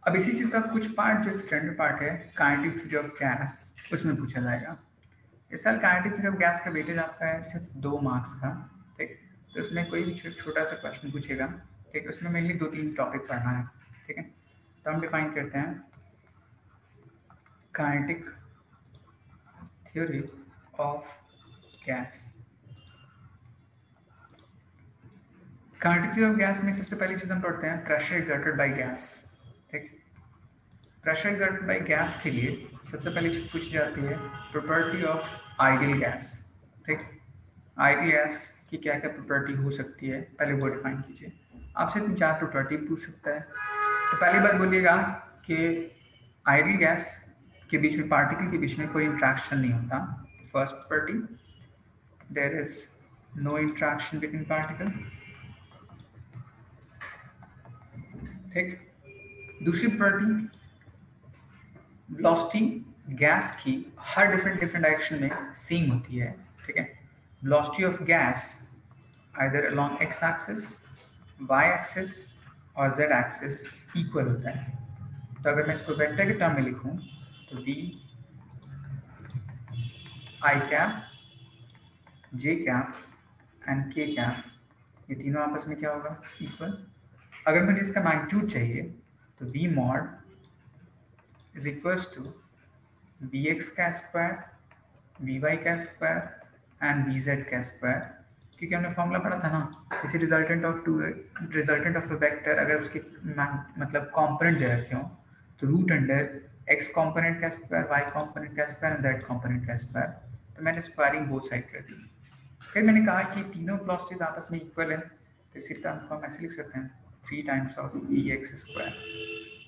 अब इसी चीज का कुछ पार्ट जो स्टैंडर्ड पार्ट है काइनेटिक थ्योरी ऑफ गैस, उसमें पूछा जाएगा। इस साल काइनेटिक थ्योरी ऑफ गैस का वेटेज आपका है सिर्फ 2 मार्क्स का। ठीक, तो उसमें कोई भी छोटा सा क्वेश्चन पूछेगा, ठीक, उसमें मेनली 2-3 टॉपिक पढ़ना है। ठीक है, तो हम डिफाइन करते हैं kinetic theory of gas. Kinetic theory of gas में सबसे पहली चीज हम पढ़ते हैं प्रेशर एक्सर्टेड बाय गैस। ठीक, प्रेशर एक्सर्टेड बाय गैस के लिए सबसे पहली चीज पूछी जाती है प्रॉपर्टी ऑफ आइडियल गैस। ठीक, आइडियल गैस की क्या क्या प्रॉपर्टी हो सकती है पहले वो डिफाइन कीजिए। आपसे 3-4 प्रॉपर्टी पूछ सकता है। तो पहली बात बोलिएगा कि आइडियल गैस के बीच में पार्टिकल के बीच में कोई इंट्रैक्शन नहीं होता। First property, there is no interaction between particle. ठीक, दूसरी प्रॉपर्टी, वेलोसिटी गैस की हर डिफरेंट डायरेक्शन में सेम होती है। ठीक है, velocity of gas either along X axis, Y axis और जेड एक्सिस इक्वल होता है। तो अगर मैं इसको वेक्टर के टर्म में लिखूं तो v I cap, J cap and के कैप, ये तीनों आपस में क्या होगा, इक्वल। अगर मुझे इसका मैग्नीट्यूड चाहिए तो v mod is equals to vx का स्क्वायर, vy का स्क्वायर एंड vz का स्क्वायर, क्योंकि हमने फॉर्मूला पढ़ा था ना, किसी रिजल्टेंट ऑफ अ वेक्टर अगर उसके मतलब कंपोनेंट दे रखे हो तो रूट अंडर x कंपोनेंट का स्क्वायर, y कंपोनेंट का स्क्वायर एंड z कंपोनेंट का स्क्वायर। तो मैंने स्क्वायरिंग बोथ साइड कर दी। फिर मैंने कहा कि तीनों वेलोसिटीज आपस में इक्वल है, तो इसी टर्म को हम ऐसे लिख सकते हैं 3 टाइम्स ऑफ vx स्क्वायर,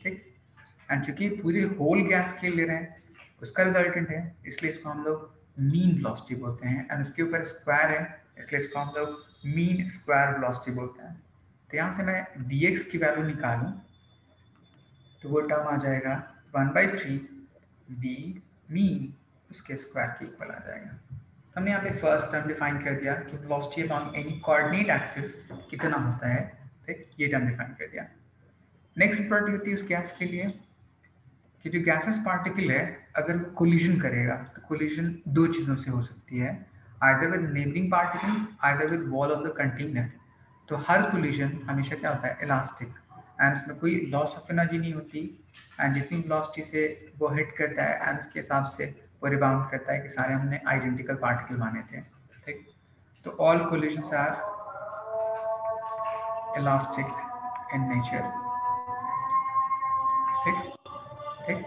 ठीक। एंड चूंकि पूरे होल गैस स्केल ले रहे हैं उसका रिजल्टेंट है, इसलिए इसको हम लोग मीन वेलोसिटी बोलते हैं, एंड उसके ऊपर स्क्वायर है इसलिए इसको हम लोग मीन स्क्वायर वेलोसिटी बोलते हैं। तो यहाँ से मैं vx की वैल्यू निकालूं तो वो टर्म आ जाएगा 1/3 v मीन उसके स्क्वायर के इक्वल आ जाएगा। हमने यहाँ पे फर्स्ट टर्म डिफाइन कर दिया कि velocity along any coordinate axis कितना होता है, ठीक, ये टर्म डिफाइन कर दिया। नेक्स्ट प्रॉपर्टी होती है उस गैस के लिए कि जो गैसेस पार्टिकल है अगर कोलिजन करेगा तो कोलिजन दो चीज़ों से हो सकती है, either with neighbouring particle either with wall of the container. तो हर कोलिजन हमेशा क्या होता है, इलास्टिक, एंड उसमें कोई लॉस ऑफ एनर्जी नहीं होती, एंड जितनी वेलोसिटी से वो हिट करता है एंड उसके हिसाब से वो रिबाउंड करता है कि सारे हमने आइडेंटिकल पार्टिकल माने थे, ठीक। तो all collisions are elastic in nature, ठीक ठीक।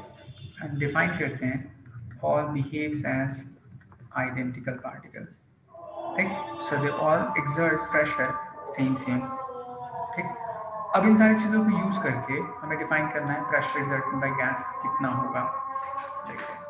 एंड डिफाइन करते हैं all behaves as identical particle, ठीक। So they all exert pressure same, ठीक। अब इन सारी चीज़ों को यूज करके हमें डिफाइन करना है प्रेशर एक्सर्टेड बाय गैस कितना होगा। देखते हैं।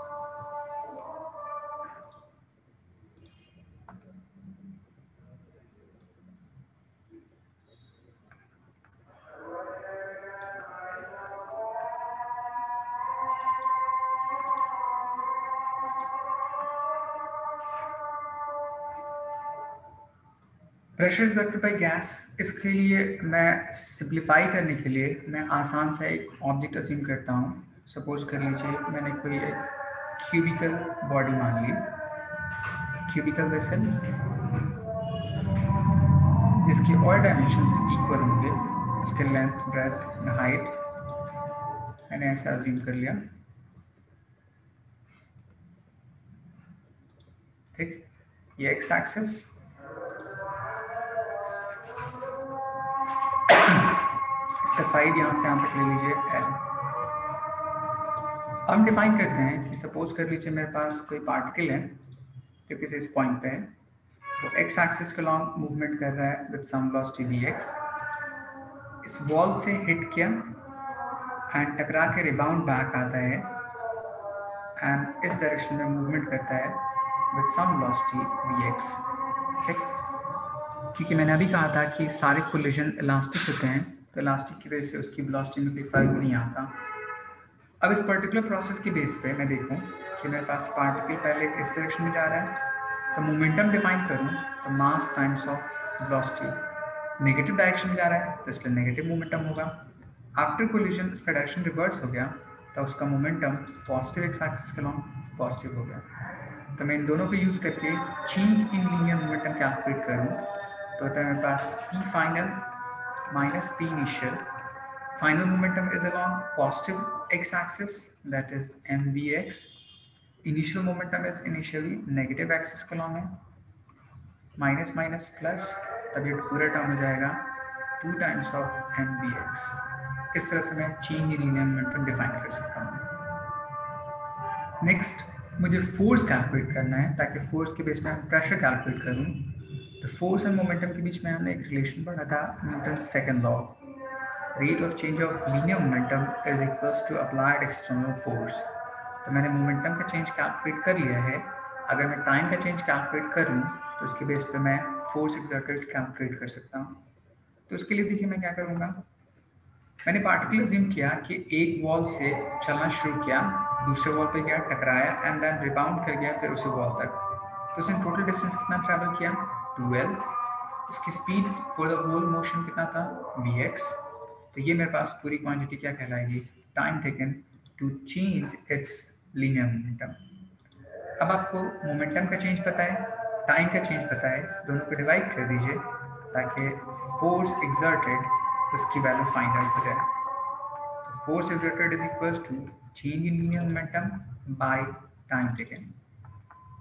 प्रेशर एक्सर्टेड बाय गैस, इसके लिए मैं सिंप्लीफाई करने के लिए मैं आसान सा एक ऑब्जेक्ट अज्यूम करता हूँ। सपोज कर लीजिए मैंने कोई एक क्यूबिकल बॉडी मान ली, क्यूबिकल वेसल जिसकी ऑल डायमेंशंस इक्वल होंगे, उसके लेंथ ब्रेथ हाइट मैंने ऐसा अज्यूम कर लिया, ठीक। ये एक्स एक्सिस, इसका साइड यहाँ से यहाँ तक ले लीजिए L। हम डिफाइन करते हैं कि सपोज कर लीजिए मेरे पास कोई पार्टिकल है जो किसी इस पॉइंट पे है, तो एक्स एक्सिस के लॉन्ग मूवमेंट कर रहा है विद सम वेलोसिटी vx, इस वॉल से हिट किया एंड टकरा के रिबाउंड बैक आता है एंड इस डायरेक्शन में मूवमेंट करता है विद सम वेलोसिटी vx, ठीक। क्योंकि मैंने अभी कहा था कि सारे कोलिजन इलास्टिक होते हैं, तो इलास्टिक की वजह से उसकी वेलोसिटी में कोई फर्क नहीं आता। अब इस पर्टिकुलर प्रोसेस के बेस पे मैं देखूं कि मेरे पास पार्टिकल पहले इस डायरेक्शन में जा रहा है तो मोमेंटम डिफाइन करूं तो मास times of velocity, negative direction में जा रहा है तो इसलिए नेगेटिव मोमेंटम होगा। आफ्टर कोलिजन उसका डायरेक्शन रिवर्स हो गया तो उसका मोमेंटम पॉजिटिव एक्स एक्सिस के लॉन्ग पॉजिटिव हो गया। तो मैं इन दोनों को यूज करके change in linear momentum calculate करूँ तो होता है मेरे पास P final minus P initial. Final momentum is along positive x-axis, that is mvx. Initial momentum is initially negative axis के along है, माइनस माइनस प्लस, तब ये पूरा टर्म हो जाएगा 2 टाइम्स ऑफ mvx। इस तरह से मैं change in linear momentum define कर सकता हूँ। नेक्स्ट मुझे फोर्स कैलकुलेट करना है ताकि फोर्स के बेस पे मैं प्रेशर कैलकुलेट करूँ। तो फोर्स एंड मोमेंटम के बीच में हमने एक रिलेशन पढ़ा था, Newton second law, rate of change of linear momentum is equals to applied external force। तो मैंने मोमेंटम का चेंज कैलकुलेट कर लिया है, अगर मैं टाइम का चेंज कैलकुलेट करूँ तो उसके बेस पे मैं फोर्स एक्सर्टेड कैलकुलेट कर सकता हूँ। तो उसके लिए देखिए मैं क्या करूँगा, मैंने पार्टिकल अज्यूम किया कि एक वॉल से चलना शुरू किया, दूसरे वॉल पे गया, टकराया एंड देन रिबाउंड कर गया फिर उसी वॉल तक। तो उसने टोटल डिस्टेंस कितना ट्रैवल किया, 12। इसकी speed for the whole motion कितना था, vx। तो ये मेरे पास पूरी क्वांटिटी क्या कहलाएगी, time taken to change its linear momentum. अब आपको मोमेंटम का चेंज पता है, टाइम का चेंज पता है, दोनों को डिवाइड कर दीजिए ताकि फोर्स एक्सर्टेड उसकी वैल्यू फाइंड आउट हो जाए। तो force exerted is equals to change in linear momentum by time taken.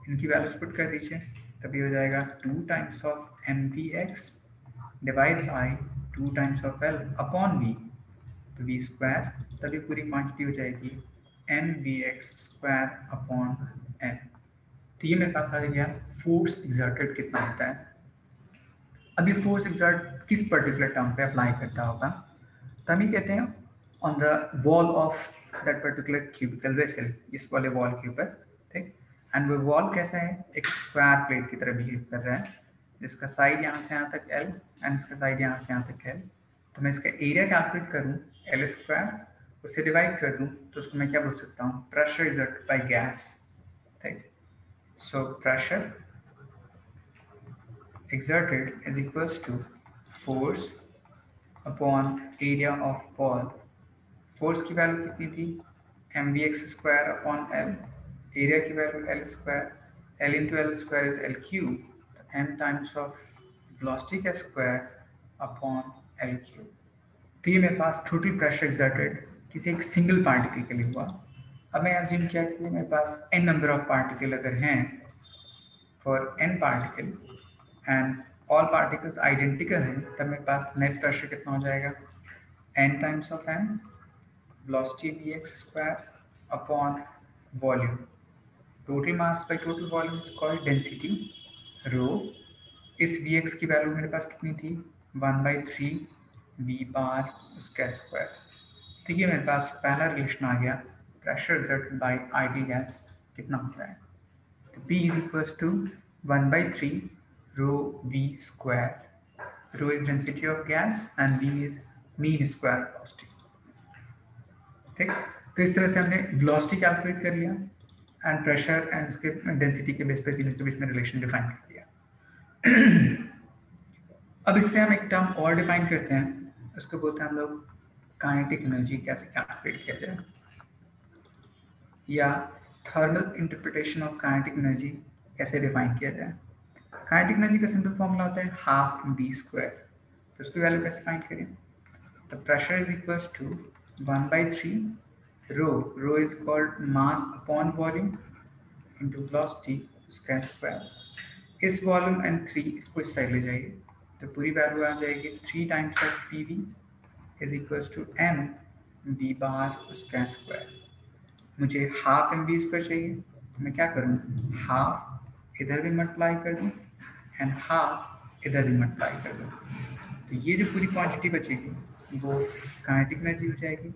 इनकी वैल्यूज पुट कर दीजिए, तभी हो जाएगा 2 times of M V X divide by 2 times of L upon V, तो वी स्क्वायर, तभी पूरी क्वांटिटी हो जाएगी M V X square upon L. तो ये मेरे पास आ गया फोर्स एक्सर्टेड कितना होता है। अभी फोर्स एक्सर्ट किस पर्टिकुलर टर्म पे अप्लाई करता होगा, तो हम ये कहते हैं on the wall of that particular cubical vessel, इस वाले वॉल के ऊपर, ठीक। एंड वो वॉल कैसा है, एक स्क्वायर प्लेट की तरह बिहेव कर रहा है, जिसका साइड यहाँ से यहाँ तक एल एंड इसका साइड यहाँ से यहाँ तक एल। तो मैं इसका एरिया कैलकुलेट करूँ एल स्क्वायर, उसे डिवाइड कर दूँ तो उसको मैं क्या बोल सकता हूँ, प्रेशर एक्सर्टेड बाय गैस, ठीक। So pressure exerted is equals to force upon area of wall। Force की वैल्यू कितनी थी, M B X square upon L, area की value L square, L into L square is L cube, M times of velocity का square upon L cube. तो ये मेरे पास total pressure exerted किसी एक सिंगल पार्टिकल के लिए हुआ। अब मैं अज्यूम किया कि मेरे पास n नंबर ऑफ पार्टिकल अगर हैं for n particle and all particles identical हैं, तब मेरे पास नेट प्रेशर कितना हो जाएगा, n times of m velocity vx square upon volume, total mass by total volume is called density rho. इस vx की वैल्यू मेरे पास कितनी थी, 1/3 v बार उसका स्क्वायर। तो ये मेरे पास पहला रिलेशन आ गया, pressure exerted by ideal gas कितना होता है। तो P is equals to 1/3 rho v square, rho is density of gas and v is mean square velocity, ठीक। तो इस तरह से हमने velocity कैलकुलेट कर लिया एंड प्रेशर एंड उसके डेंसिटी के बेस पे तीनों के बीच में रिलेशन डिफाइन कर दिया। अब इससे हम एक टर्म और डिफाइन करते हैं, उसको बोलते हैं हम लोग काइनेटिक एनर्जी कैसे कैलकुलेट किया जाए, या thermal interpretation of kinetic energy कैसे डिफाइन किया जाए। काइनेटिक एनर्जी का सिंपल फॉर्मूला होता है हाफ बी स्क्वायर। तो उसकी वैल्यू कैसे फाइंड करें, तो pressure is equals to 1/3 rho is called mass upon volume into velocity उसका स्क्वायर। इस वॉल्यूम एंड 3 इसको इस साइड ले जाइए, तो पूरी वैल्यू आ जाएगी 3 times of P V is equals to M V bar उसका स्क्वायर। मुझे हाफ एम वी स्क्वायर चाहिए, तो मैं क्या करूँ, हाफ इधर भी मल्टीप्लाई कर दूँ एंड हाफ इधर भी मल्टीप्लाई कर दो, तो ये जो पूरी क्वांटिटी बचेगी वो काइनेटिक एनर्जी हो जाएगी।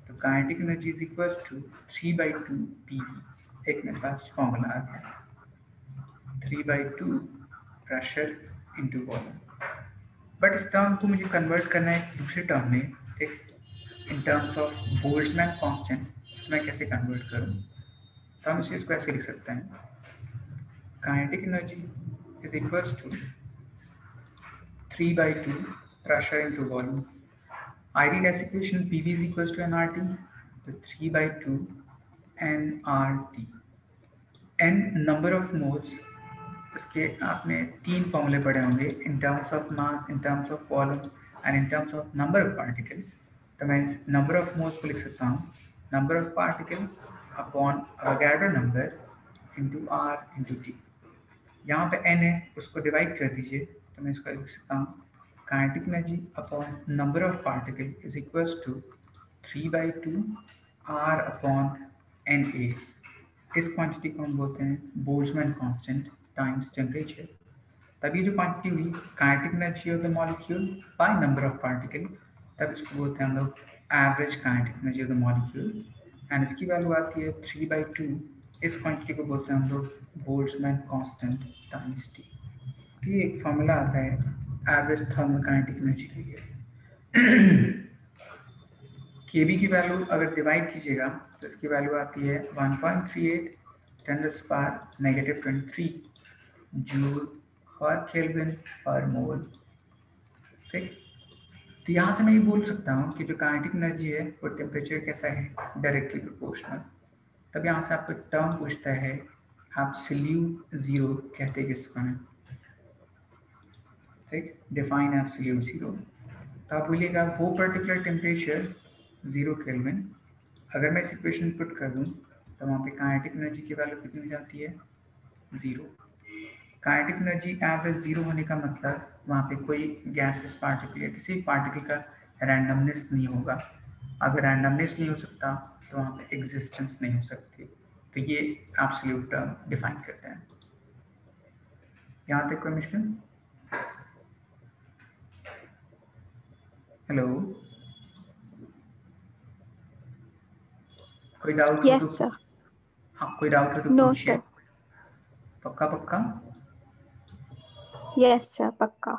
तो kinetic energy is equals to 3/2 P V. एक मेरे पास फॉर्मूला आ गया, 3/2 प्रेशर इनटू वॉल्यूम। बट इस टर्म को मुझे कन्वर्ट करना है दूसरे टर्म में, ठीक, in terms of Boltzmann constant. मैं कैसे कन्वर्ट करूँ, तो हम इस चीज़ को ऐसे लिख सकते हैं, kinetic energy is equals to 3/2 pressure into volume. Ideal gas equation PV is equals to nRT, तो 3/2 nRT। n number of moles, उसके आपने 3 फॉर्मूले पढ़े होंगे, इन terms of mass, in terms of volume and in terms of number of particle. तो मैं इस number of moles को लिख सकता हूँ number of particle upon Avogadro number into R into T. यहाँ पे n है, उसको डिवाइड कर दीजिए, तो मैं इसको लिख सकता हूँ kinetic energy upon number of particle is equals to 3/2 r upon Na। इस क्वांटिटी को हम बोलते हैं बोल्ट्जमैन कांस्टेंट टाइम्स टेम्परेचर। तब ये जो क्वांटिटी हुई kinetic energy of the molecule by number of particle, तब इसको बोलते हैं हम लोग average kinetic energy of the molecule, and इसकी वैल्यू आती है 3/2। इस क्वांटिटी को बोलते हैं हम लोग बोल्ट्जमैन कांस्टेंट टाइम्स टी। ये एक फॉर्मूला आता है एवरेज थर्मल काइनेटिक एनर्जी के लिए। केबी की वैल्यू अगर डिवाइड कीजिएगा तो इसकी वैल्यू आती है 1.38 10⁻⁻23 जूल पर केल्विन पर मोल, ठीक। तो यहाँ से मैं ये बोल सकता हूँ कि जो काइनेटिक एनर्जी है वो टेम्परेचर कैसा है, डायरेक्टली प्रोपोर्शनल। तब यहाँ से आपको टर्म पूछता है एब्सोल्यूट जीरो कहते हैं किसको है, ठीक, डिफाइन एब्सोल्यूट जीरो। तो आप बोलिएगा वो पर्टिकुलर टेम्परेचर 0 केल्विन, अगर मैं इस इक्वेशन पुट कर दूं तो वहाँ पे काइनेटिक एनर्जी की वैल्यू कितनी हो जाती है 0। काइनेटिक एनर्जी एवरेज 0 होने का मतलब वहाँ पे कोई गैसेस पार्टिकल या किसी पार्टिकल का रैंडमनेस नहीं होगा। अगर रैंडमनेस नहीं हो सकता तो वहाँ पे एग्जिस्टेंस नहीं हो सकती। तो ये एब्सोल्यूट टर्म डिफाइन करते हैं। यहाँ तक कोई मुश्किल? हेलो, कोई डाउट हो Yes, तो sir. हाँ, कोई डाउट हो तो No, पूछिए। sir. पक्का पक्का? Yes, sir. पक्का.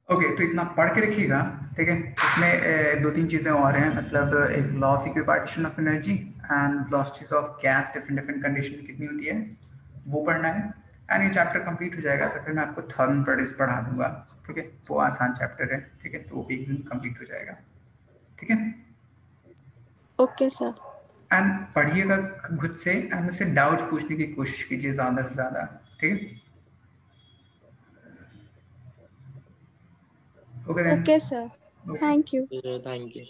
ओके, तो इतना पढ़ के रखिएगा, ठीक है। इसमें 2-3 चीज़ें और हैं, मतलब एक law of equipartition of energy and velocities of gas different different condition कितनी होती है वो पढ़ना है। एंड ये चैप्टर कंप्लीट हो जाएगा तो फिर मैं आपको थर्मल प्रॉपर्टीज पढ़ा दूंगा, ठीक है। वो आसान चैप्टर है, ठीक है, तो वो भी एक दिन कंप्लीट हो जाएगा, ठीक है। Okay, sir. एंड पढ़िएगा खुद से एंड मुझसे डाउट्स पूछने की कोशिश कीजिए ज़्यादा से ज़्यादा, ठीक है। Okay then. Okay, sir. Thank you. Thank you.